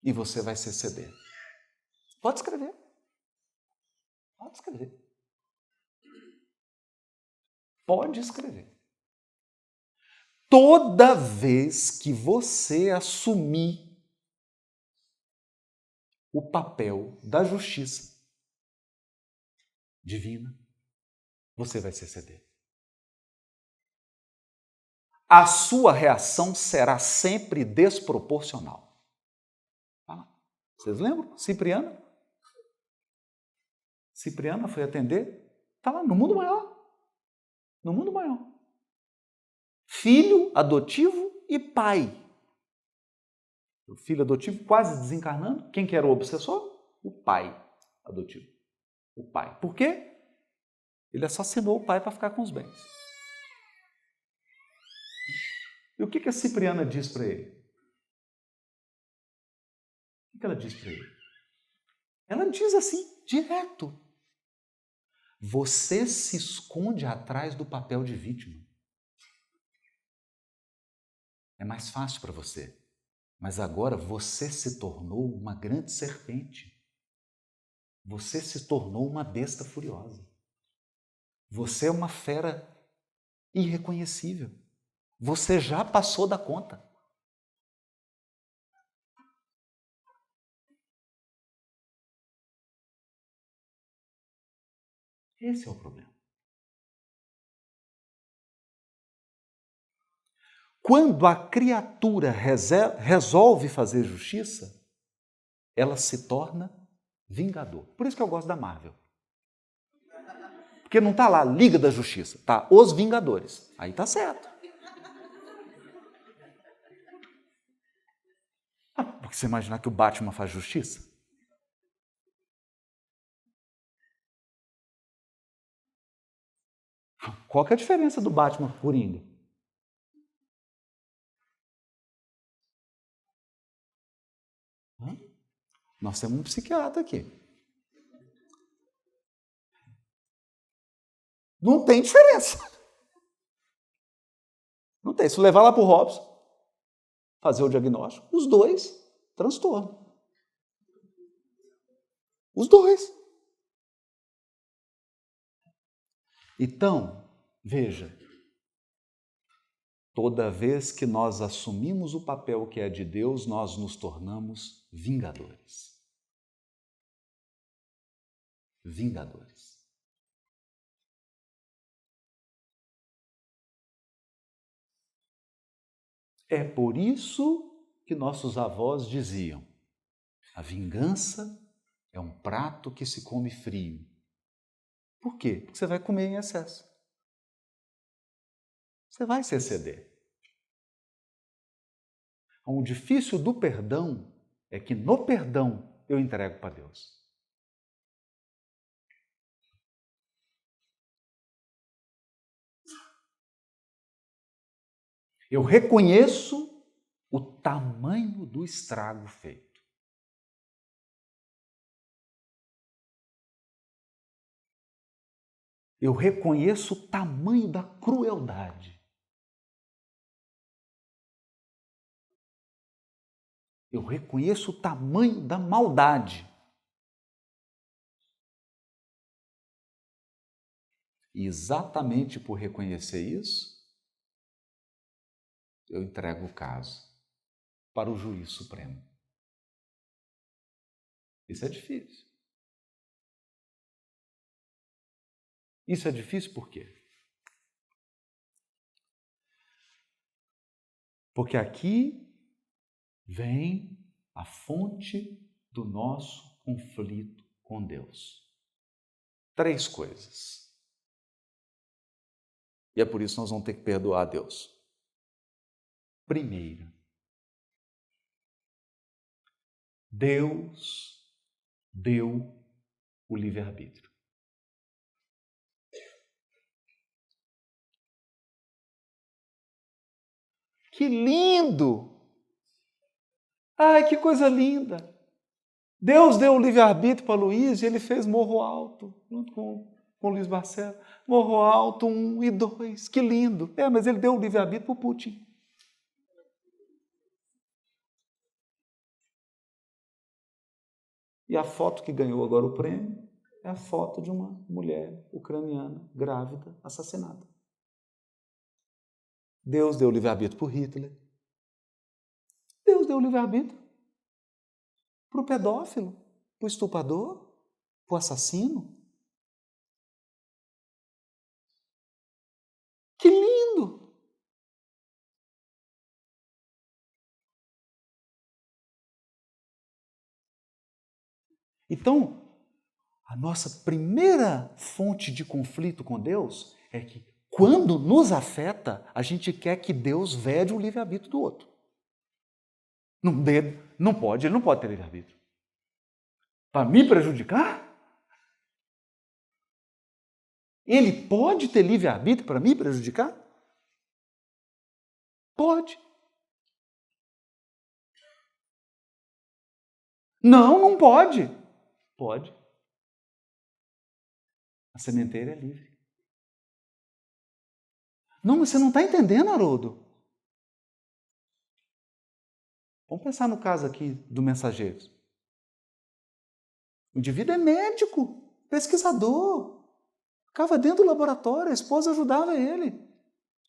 E você vai se exceder. Pode escrever. Pode escrever. Pode escrever. Toda vez que você assumir o papel da justiça divina, você vai se exceder. A sua reação será sempre desproporcional. Vocês lembram? Cipriana? Cipriana foi atender, está lá no mundo maior. No mundo maior. Filho adotivo e pai. O filho adotivo quase desencarnando. Quem que era o obsessor? O pai adotivo. O pai. Por quê? Ele assassinou o pai para ficar com os bens. E o que a Cipriana diz para ele? O que ela diz para ele? Ela diz assim, direto. Você se esconde atrás do papel de vítima. É mais fácil para você. Mas agora você se tornou uma grande serpente. Você se tornou uma besta furiosa. Você é uma fera irreconhecível. Você já passou da conta. Esse é o problema. Quando a criatura resolve fazer justiça, ela se torna vingador. Por isso que eu gosto da Marvel. Porque não está lá Liga da Justiça, tá? Os Vingadores. Aí tá certo. Porque você imaginar que o Batman faz justiça? Qual que é a diferença do Batman com o Coringa? Nós temos um psiquiatra aqui. Não tem diferença. Não tem. Se levar lá para o Robson, fazer o diagnóstico, os dois, transtorno. Os dois. Então, veja, toda vez que nós assumimos o papel que é de Deus, nós nos tornamos vingadores. Vingadores. É por isso que nossos avós diziam: a vingança é um prato que se come frio. Por quê? Porque você vai comer em excesso. Você vai se exceder. O difícil do perdão é que no perdão eu entrego para Deus. Eu reconheço o tamanho do estrago feito. Eu reconheço o tamanho da crueldade. Eu reconheço o tamanho da maldade. E exatamente por reconhecer isso, eu entrego o caso para o juiz supremo. Isso é difícil. Isso é difícil por quê? Porque aqui vem a fonte do nosso conflito com Deus. 3 coisas. E é por isso que nós vamos ter que perdoar a Deus. Primeira, Deus deu o livre-arbítrio. Que lindo! Ai, que coisa linda! Deus deu o livre-arbítrio para Luiz e ele fez Morro Alto, junto com Luiz Barcelo. Morro Alto 1 e 2, que lindo! Mas ele deu o livre-arbítrio para o Putin. E a foto que ganhou agora o prêmio é a foto de uma mulher ucraniana, grávida, assassinada. Deus deu livre-arbítrio para o Hitler. Deus deu livre-arbítrio para o pedófilo, para o estuprador, para o assassino. Que lindo! Então, a nossa primeira fonte de conflito com Deus é que, quando nos afeta, a gente quer que Deus vede o livre-arbítrio do outro. Não pode, ele não pode ter livre-arbítrio. Para me prejudicar? Ele pode ter livre-arbítrio para me prejudicar? Pode. Não pode. Pode. A sementeira é livre. Não, mas você não está entendendo, Haroldo. Vamos pensar no caso aqui do Mensageiros. O indivíduo é médico, pesquisador. Ficava dentro do laboratório, a esposa ajudava ele.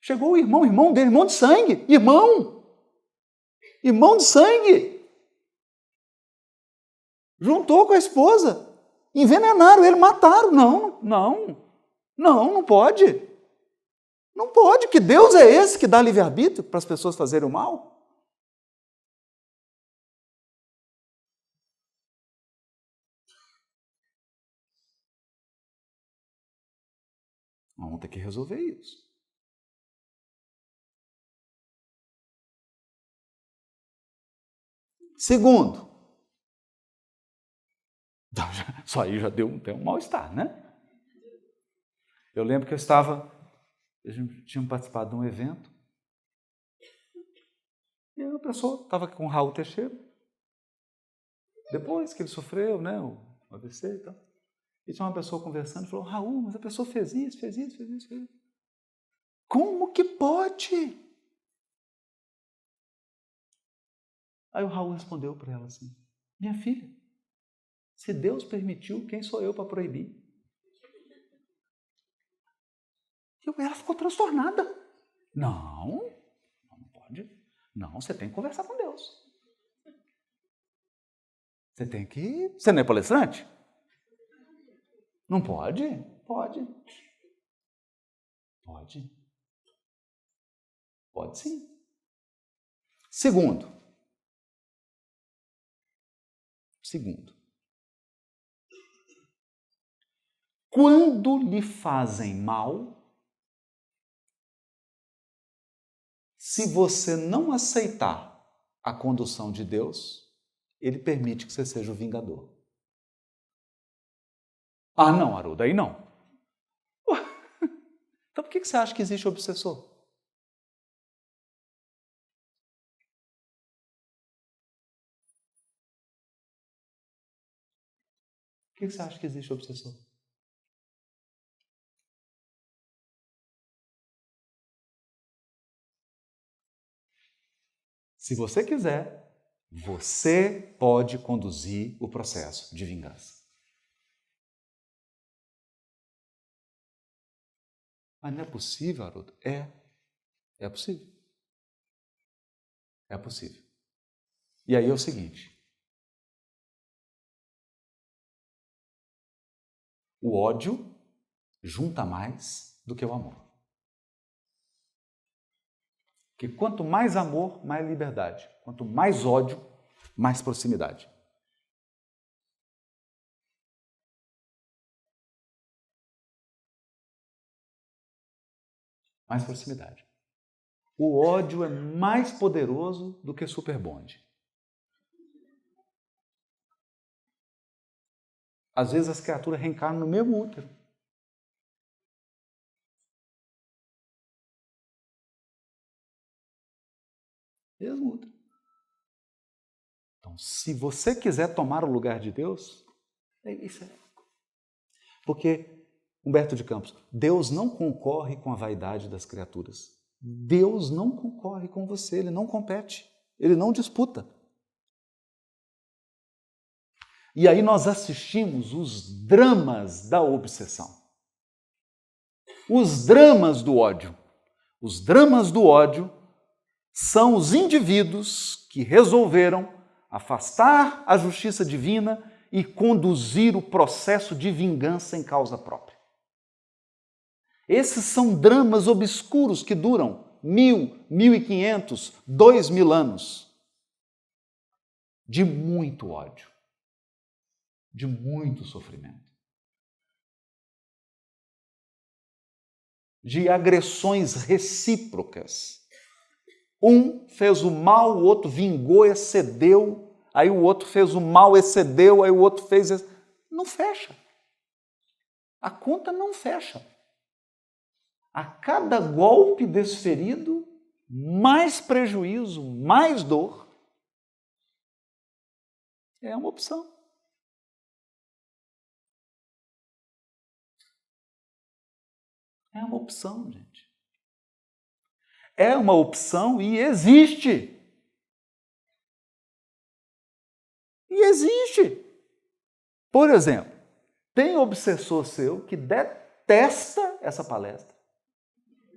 Chegou o irmão dele, irmão de sangue. Irmão de sangue. Juntou com a esposa. Envenenaram ele, mataram. Não pode. Não pode. Que Deus é esse que dá livre-arbítrio para as pessoas fazerem o mal? Vamos ter que resolver isso. Segundo, só aí já deu um mal-estar, né? Eu lembro que a gente tinha participado de um evento, e a pessoa estava com o Raul Teixeira, depois que ele sofreu, né, o AVC e tal. E tinha uma pessoa conversando e falou: Raul, mas a pessoa fez isso. Como que pode? Aí o Raul respondeu para ela assim: minha filha, se Deus permitiu, quem sou eu para proibir? E ela ficou transtornada. Não pode. Não, você tem que conversar com Deus. Você não é palestrante? Não pode? Pode. Pode sim. Segundo, quando lhe fazem mal, se você não aceitar a condução de Deus, Ele permite que você seja o vingador. Ah, não, Haroldo, aí não. Então por que você acha que existe obsessor? Por que você acha que existe obsessor? Se você quiser, você pode conduzir o processo de vingança. Mas não é possível, Haroldo? É possível. É possível. E aí é o seguinte: o ódio junta mais do que o amor. Porque quanto mais amor, mais liberdade. Quanto mais ódio, mais proximidade. Mais proximidade. O ódio é mais poderoso do que superbonde. Às vezes as criaturas reencarnam no mesmo útero. Mesmo útero. Então, se você quiser tomar o lugar de Deus, é isso. Porque, Humberto de Campos, Deus não concorre com a vaidade das criaturas. Deus não concorre com você, Ele não compete, Ele não disputa. E aí nós assistimos os dramas da obsessão. Os dramas do ódio. Os dramas do ódio são os indivíduos que resolveram afastar a justiça divina e conduzir o processo de vingança em causa própria. Esses são dramas obscuros que duram 1000, 1500, 2000 anos de muito ódio, de muito sofrimento, de agressões recíprocas. Um fez o mal, o outro vingou, excedeu, aí o outro fez o mal, excedeu, aí o outro fez... Não fecha. A conta não fecha. A cada golpe desferido, mais prejuízo, mais dor. É uma opção. É uma opção, gente. É uma opção e existe. E existe. Por exemplo, tem obsessor seu que detesta essa palestra,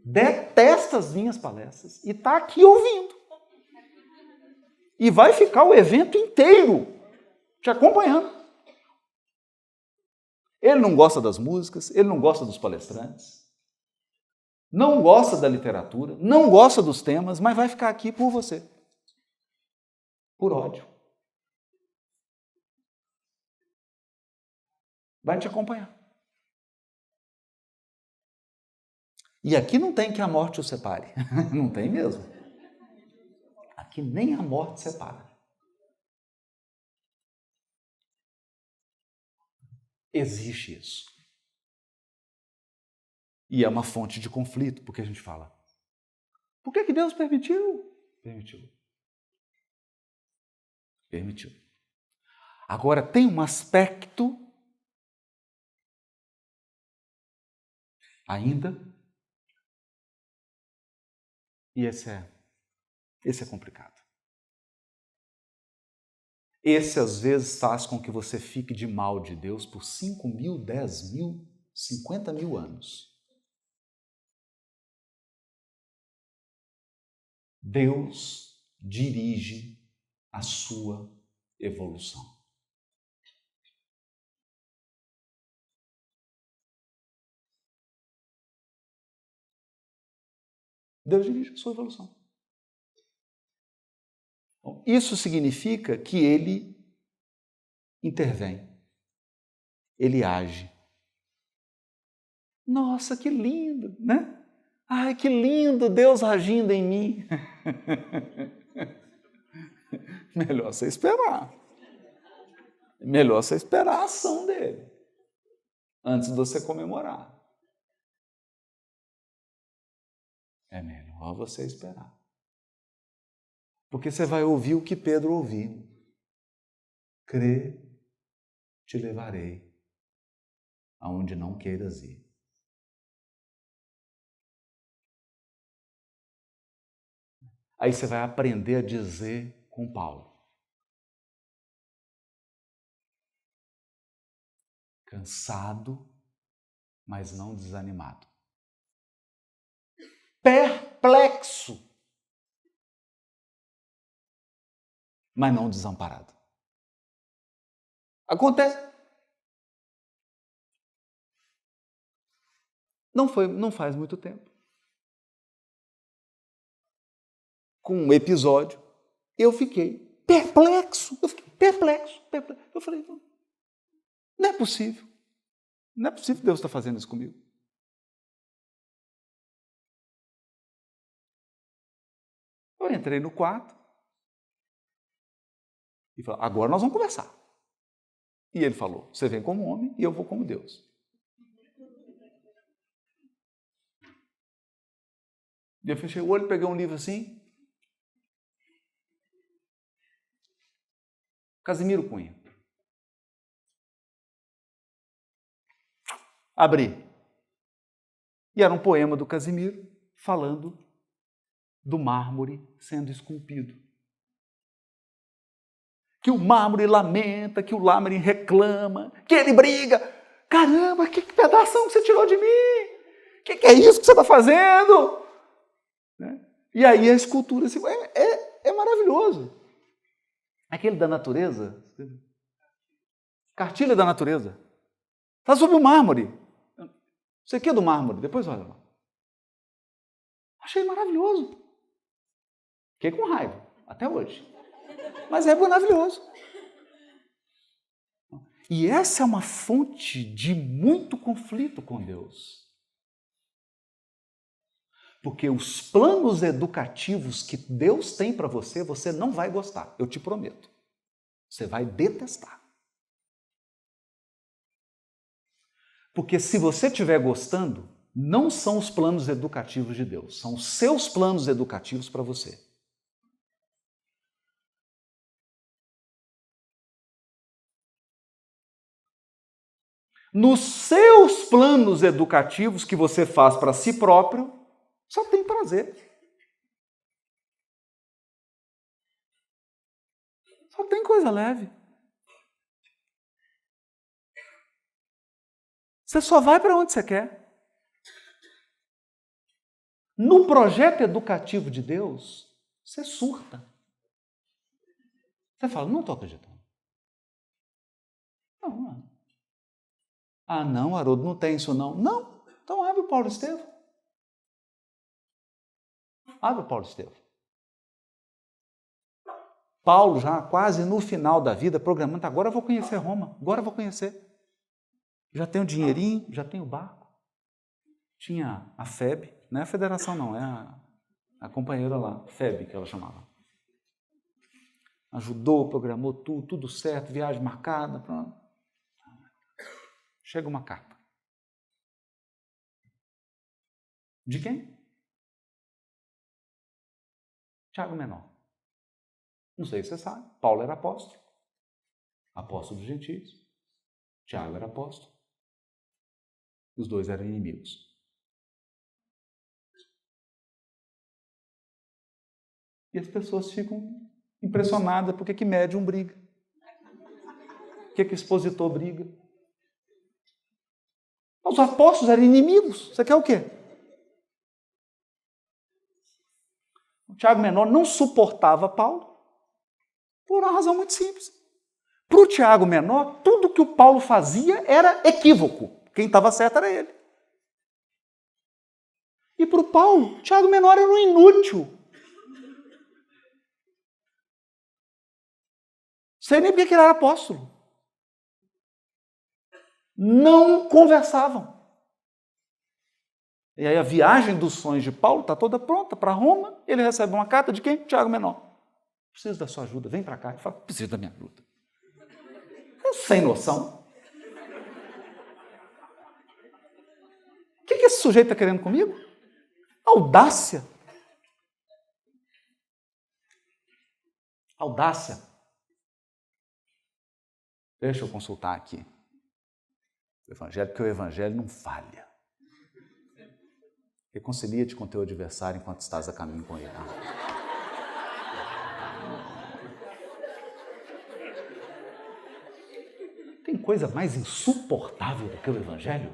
detesta as minhas palestras e está aqui ouvindo. E vai ficar o evento inteiro te acompanhando. Ele não gosta das músicas, ele não gosta dos palestrantes, não gosta da literatura, não gosta dos temas, mas vai ficar aqui por você. Por ódio. Vai te acompanhar. E aqui não tem que a morte o separe. Não tem mesmo. Aqui nem a morte separa. Existe isso. E é uma fonte de conflito, porque a gente fala, por que Deus permitiu? Permitiu. Agora, tem um aspecto ainda, e esse é complicado. Esse, às vezes, faz com que você fique de mal de Deus por 5 mil, 10 mil, 50 mil anos. Deus dirige a sua evolução. Deus dirige a sua evolução. Bom, isso significa que Ele intervém. Ele age. Nossa, que lindo, né? Ai, que lindo Deus agindo em mim. Melhor você esperar. Melhor você esperar a ação dele antes de você comemorar. É melhor você esperar. Porque você vai ouvir o que Pedro ouviu. Crê, te levarei aonde não queiras ir. Aí você vai aprender a dizer com Paulo: cansado, mas não desanimado. Perplexo, mas não desamparado. Acontece. Não faz muito tempo. Com um episódio, eu fiquei perplexo. Eu falei, não é possível. Não é possível que Deus está fazendo isso comigo. Eu entrei no quarto e falei, agora nós vamos conversar. E ele falou, você vem como homem e eu vou como Deus. E eu fechei o olho, peguei um livro assim. Casimiro Cunha. Abri. E era um poema do Casimiro falando do mármore sendo esculpido. Que o mármore lamenta, que o mármore reclama, que ele briga. Caramba, que pedação que você tirou de mim? Que é isso que você está fazendo? Né? E aí a escultura assim, é maravilhoso. Aquele da natureza, cartilha da natureza, está sobre o mármore. Isso aqui é do mármore, depois olha lá. Achei maravilhoso. Fiquei com raiva, até hoje. Mas é maravilhoso. E essa é uma fonte de muito conflito com Deus. Porque os planos educativos que Deus tem para você, você não vai gostar, eu te prometo. Você vai detestar. Porque se você estiver gostando, não são os planos educativos de Deus, são os seus planos educativos para você. Nos seus planos educativos que você faz para si próprio, só tem prazer. Só tem coisa leve. Você só vai para onde você quer. No projeto educativo de Deus, você surta. Você fala, não estou acreditando. Não. Ah, não, Haroldo, não tem isso não. Não, então abre o Paulo Estevam. Abre o Paulo Estevam. Paulo, já quase no final da vida, programando, agora eu vou conhecer Roma, agora eu vou conhecer. Já tenho dinheirinho, já tenho barco. Tinha a FEB, não é a federação não, é a companheira lá, FEB que ela chamava. Ajudou, programou tudo certo, viagem marcada, pronto. Chega uma carta. De quem? Tiago Menor. Não sei se você sabe, Paulo era apóstolo. Apóstolo dos gentios. Tiago era apóstolo. Os dois eram inimigos. E as pessoas ficam impressionadas porque que médium briga. Por que expositor briga? Os apóstolos eram inimigos. Você quer o quê? O Tiago Menor não suportava Paulo por uma razão muito simples. Para o Tiago Menor, tudo que o Paulo fazia era equívoco. Quem estava certo era ele. E para o Paulo, Tiago Menor era um inútil. Sei nem porque ele era apóstolo. Não conversavam. E aí a viagem dos sonhos de Paulo está toda pronta para Roma. Ele recebe uma carta de quem? Tiago Menor. Preciso da sua ajuda, vem para cá. Ele fala, preciso da minha ajuda. Sem noção. O que esse sujeito está querendo comigo? Audácia. Audácia. Deixa eu consultar aqui o Evangelho, porque o Evangelho não falha. Reconcilia-te com teu adversário enquanto estás a caminho com ele. Tem coisa mais insuportável do que o Evangelho?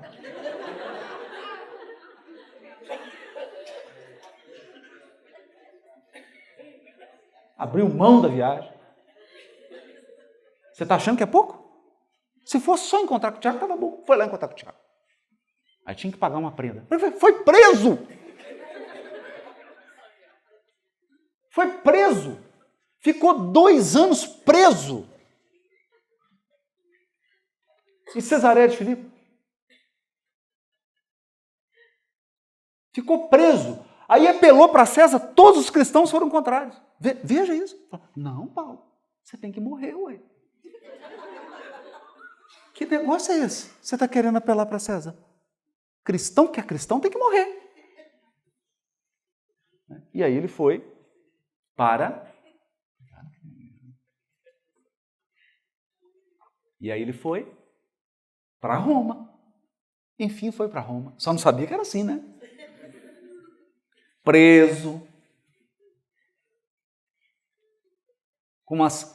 Abriu mão da viagem. Você está achando que é pouco? Se fosse só encontrar com o Tiago, estava bom. Foi lá encontrar com o Tiago. Aí tinha que pagar uma prenda. Foi preso! Foi preso! Ficou 2 anos preso! Em Cesareia de Filipe. Ficou preso. Aí apelou para César, todos os cristãos foram contrários. Veja isso. Não, Paulo, você tem que morrer, ué. Que negócio é esse? Você está querendo apelar para César? Cristão que é cristão tem que morrer. E aí ele foi para... E aí ele foi para Roma. Enfim, foi para Roma. Só não sabia que era assim, né? Preso.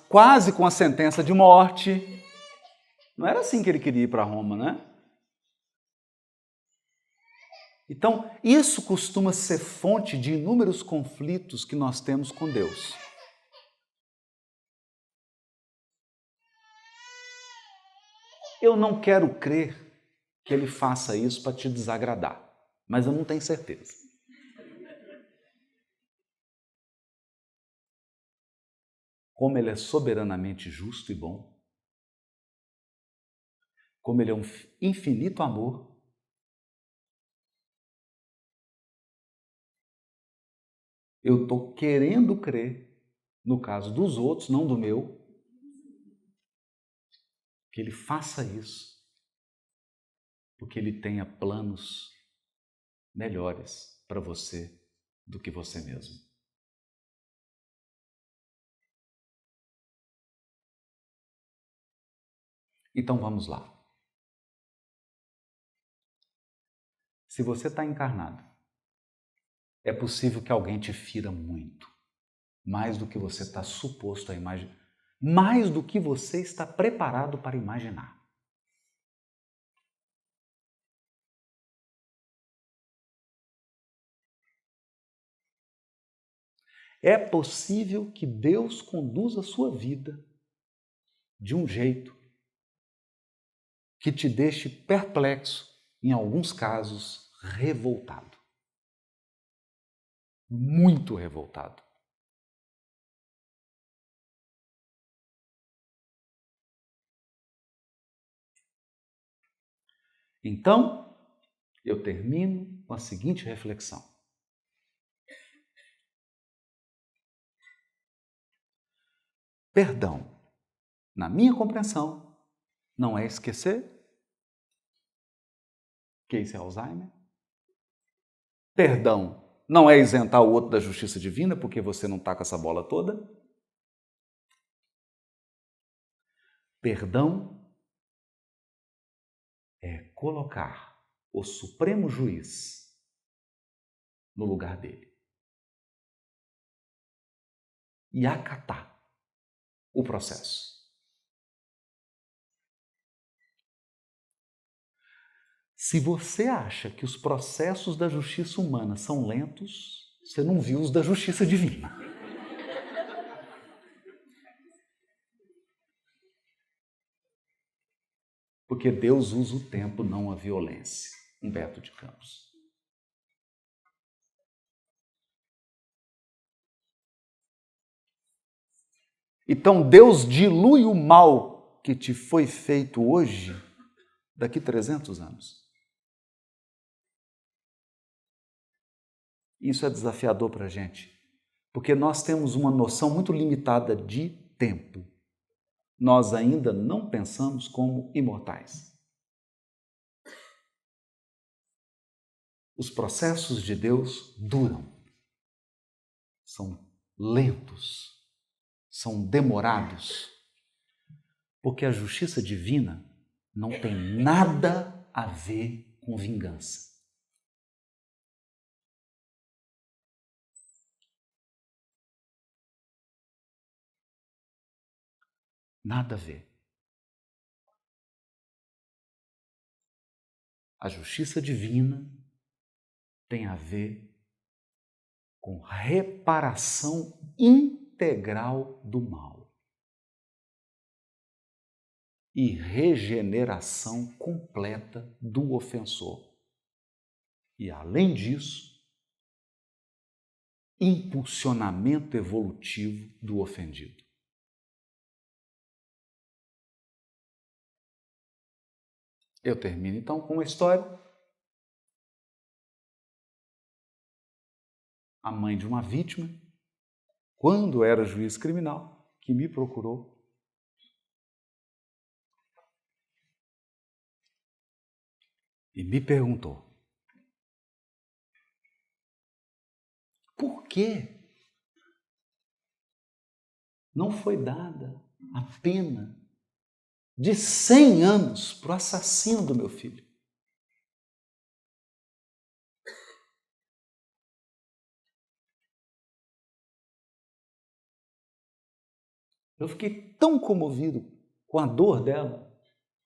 Quase com a sentença de morte. Não era assim que ele queria ir para Roma, né? Então, isso costuma ser fonte de inúmeros conflitos que nós temos com Deus. Eu não quero crer que ele faça isso para te desagradar, mas eu não tenho certeza. Como ele é soberanamente justo e bom, como ele é um infinito amor, Eu estou querendo crer, no caso dos outros, não do meu, que Ele faça isso, porque Ele tenha planos melhores para você do que você mesmo. Então vamos lá. Se você está encarnado, é possível que alguém te fira muito, mais do que você está suposto a imaginar, mais do que você está preparado para imaginar. É possível que Deus conduza a sua vida de um jeito que te deixe perplexo, em alguns casos, revoltado. Muito revoltado. Então, eu termino com a seguinte reflexão. Perdão, na minha compreensão, não é esquecer, que isso é Alzheimer. Perdão não é isentar o outro da justiça divina, porque você não está com essa bola toda. Perdão é colocar o Supremo Juiz no lugar dele e acatar o processo. Se você acha que os processos da justiça humana são lentos, você não viu os da justiça divina. Porque Deus usa o tempo, não a violência. Humberto de Campos. Então Deus dilui o mal que te foi feito hoje, daqui 300 anos. Isso é desafiador para a gente, porque nós temos uma noção muito limitada de tempo. Nós ainda não pensamos como imortais. Os processos de Deus duram, são lentos, são demorados, porque a justiça divina não tem nada a ver com vingança. Nada a ver. A justiça divina tem a ver com reparação integral do mal e regeneração completa do ofensor. E, além disso, impulsionamento evolutivo do ofendido. Eu termino então com uma história. A mãe de uma vítima, quando era juiz criminal, que me procurou e me perguntou: por que não foi dada a pena de 100 anos para o assassino do meu filho? Eu fiquei tão comovido com a dor dela,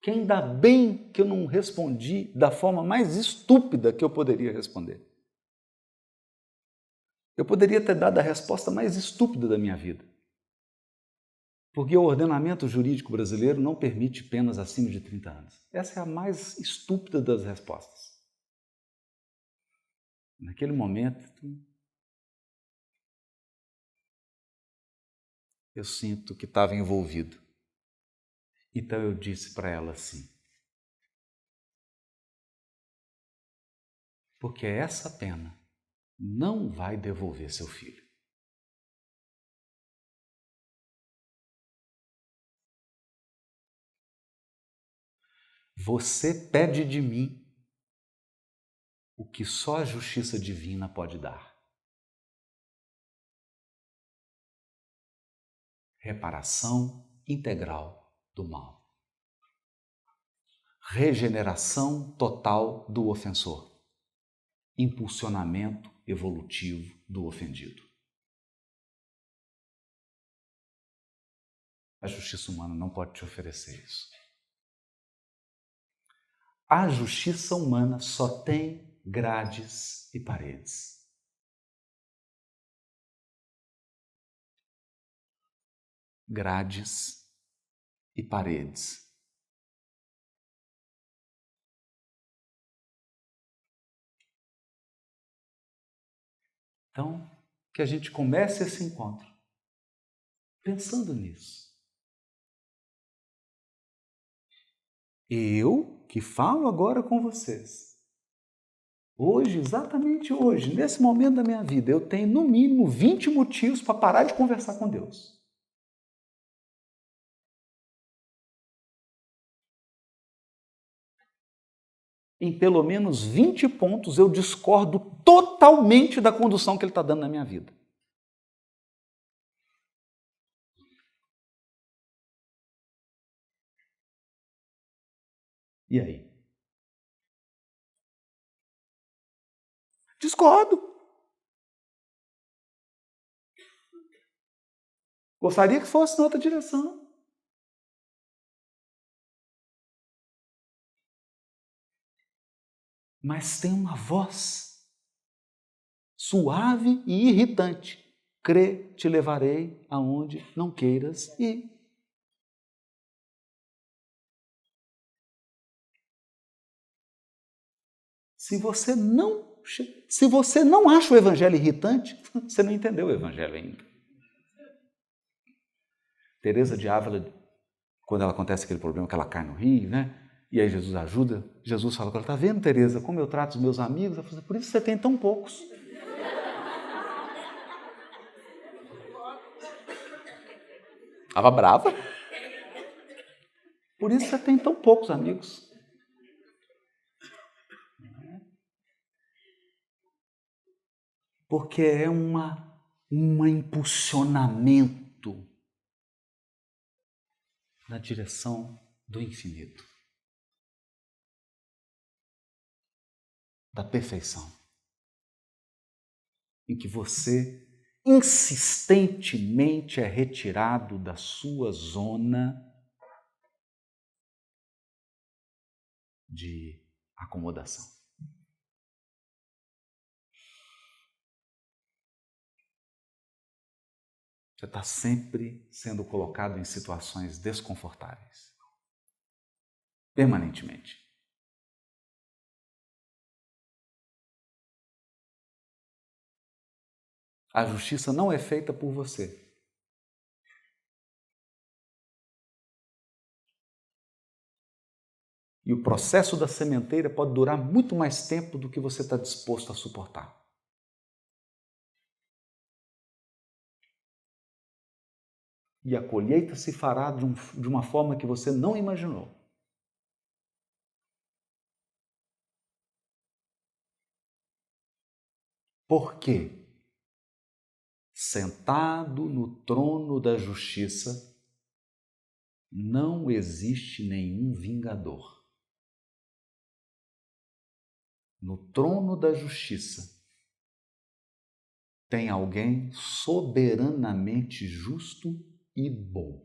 que ainda bem que eu não respondi da forma mais estúpida que eu poderia responder. Eu poderia ter dado a resposta mais estúpida da minha vida. Porque o ordenamento jurídico brasileiro não permite penas acima de 30 anos. Essa é a mais estúpida das respostas. Naquele momento, eu sinto que estava envolvido. Então eu disse para ela assim: porque essa pena não vai devolver seu filho. você pede de mim o que só a justiça divina pode dar. Reparação integral do mal. Regeneração total do ofensor. Impulsionamento evolutivo do ofendido. A justiça humana não pode te oferecer isso. A justiça humana só tem grades e paredes. Grades e paredes. Então, que a gente comece esse encontro pensando nisso. Eu que falo agora com vocês, hoje, exatamente hoje, nesse momento da minha vida, eu tenho no mínimo 20 motivos para parar de conversar com Deus. Em pelo menos 20 pontos eu discordo totalmente da condução que Ele está dando na minha vida. E aí? Discordo. Gostaria que fosse na outra direção. Mas tem uma voz suave e irritante. Crê, te levarei aonde não queiras ir. Se você não acha o evangelho irritante, você não entendeu o evangelho ainda. Teresa de Ávila, quando ela acontece aquele problema que ela cai no rio, né? E aí Jesus ajuda, Jesus fala com ela, tá vendo, Teresa, como eu trato os meus amigos? Ela fala, por isso você tem tão poucos. Estava brava. Por isso você tem tão poucos amigos. Porque é um impulsionamento na direção do infinito, da perfeição, em que você insistentemente é retirado da sua zona de acomodação. Você está sempre sendo colocado em situações desconfortáveis. Permanentemente. A justiça não é feita por você. E o processo da sementeira pode durar muito mais tempo do que você está disposto a suportar. E a colheita se fará de uma forma que você não imaginou. Por quê? Sentado no trono da justiça, não existe nenhum vingador. No trono da justiça, tem alguém soberanamente justo e bom.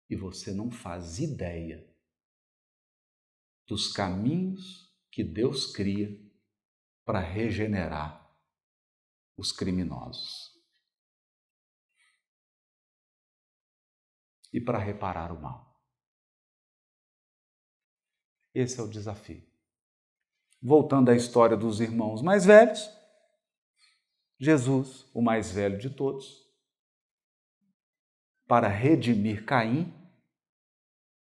E você não faz ideia dos caminhos que Deus cria para regenerar os criminosos e para reparar o mal. Esse é o desafio. Voltando à história dos irmãos mais velhos, Jesus, o mais velho de todos, para redimir Caim,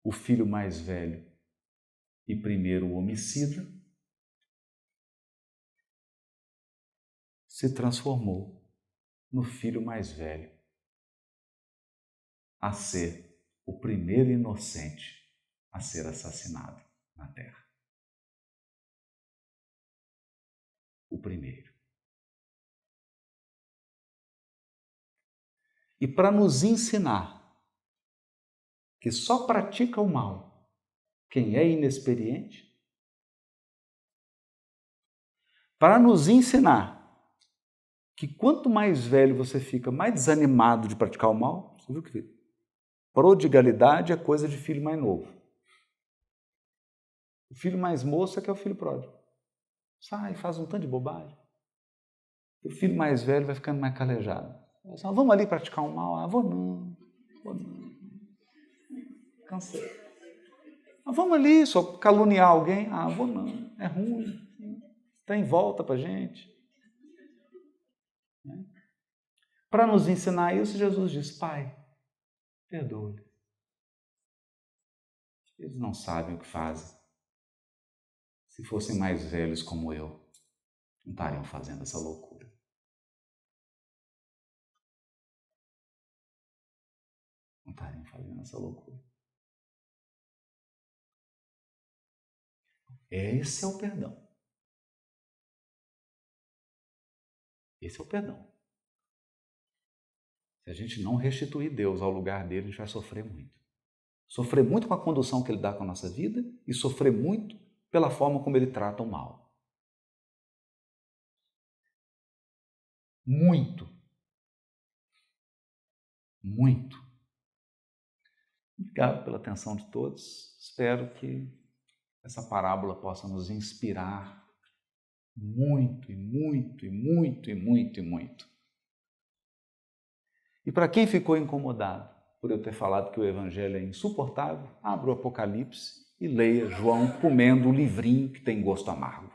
o filho mais velho e primeiro homicida, se transformou no filho mais velho a ser o primeiro inocente a ser assassinado na Terra. O primeiro. E para nos ensinar que só pratica o mal quem é inexperiente, para nos ensinar que quanto mais velho você fica, mais desanimado de praticar o mal. Você viu que prodigalidade é coisa de filho mais novo. O filho mais moço é que é o filho pródigo. Sai, faz um tanto de bobagem. O filho mais velho vai ficando mais calejado. Vamos ali praticar o mal? Ah, vou não. Cansei. Ah, vamos ali só caluniar alguém? Ah, vou não. É ruim. Tem volta pra gente. Para nos ensinar isso, Jesus diz: Pai, perdoe. Eles não sabem o que fazem. Se fossem mais velhos como eu, não estariam fazendo essa loucura. Não estariam fazendo essa loucura. Esse é o perdão. Esse é o perdão. Se a gente não restituir Deus ao lugar dele, a gente vai sofrer muito. Sofrer muito com a condução que ele dá com a nossa vida e sofrer muito pela forma como ele trata o mal. Muito. Muito. Obrigado pela atenção de todos. Espero que essa parábola possa nos inspirar muito, e muito, e muito, e muito, e muito. E para quem ficou incomodado por eu ter falado que o Evangelho é insuportável, abra o Apocalipse e leia João comendo o livrinho que tem gosto amargo.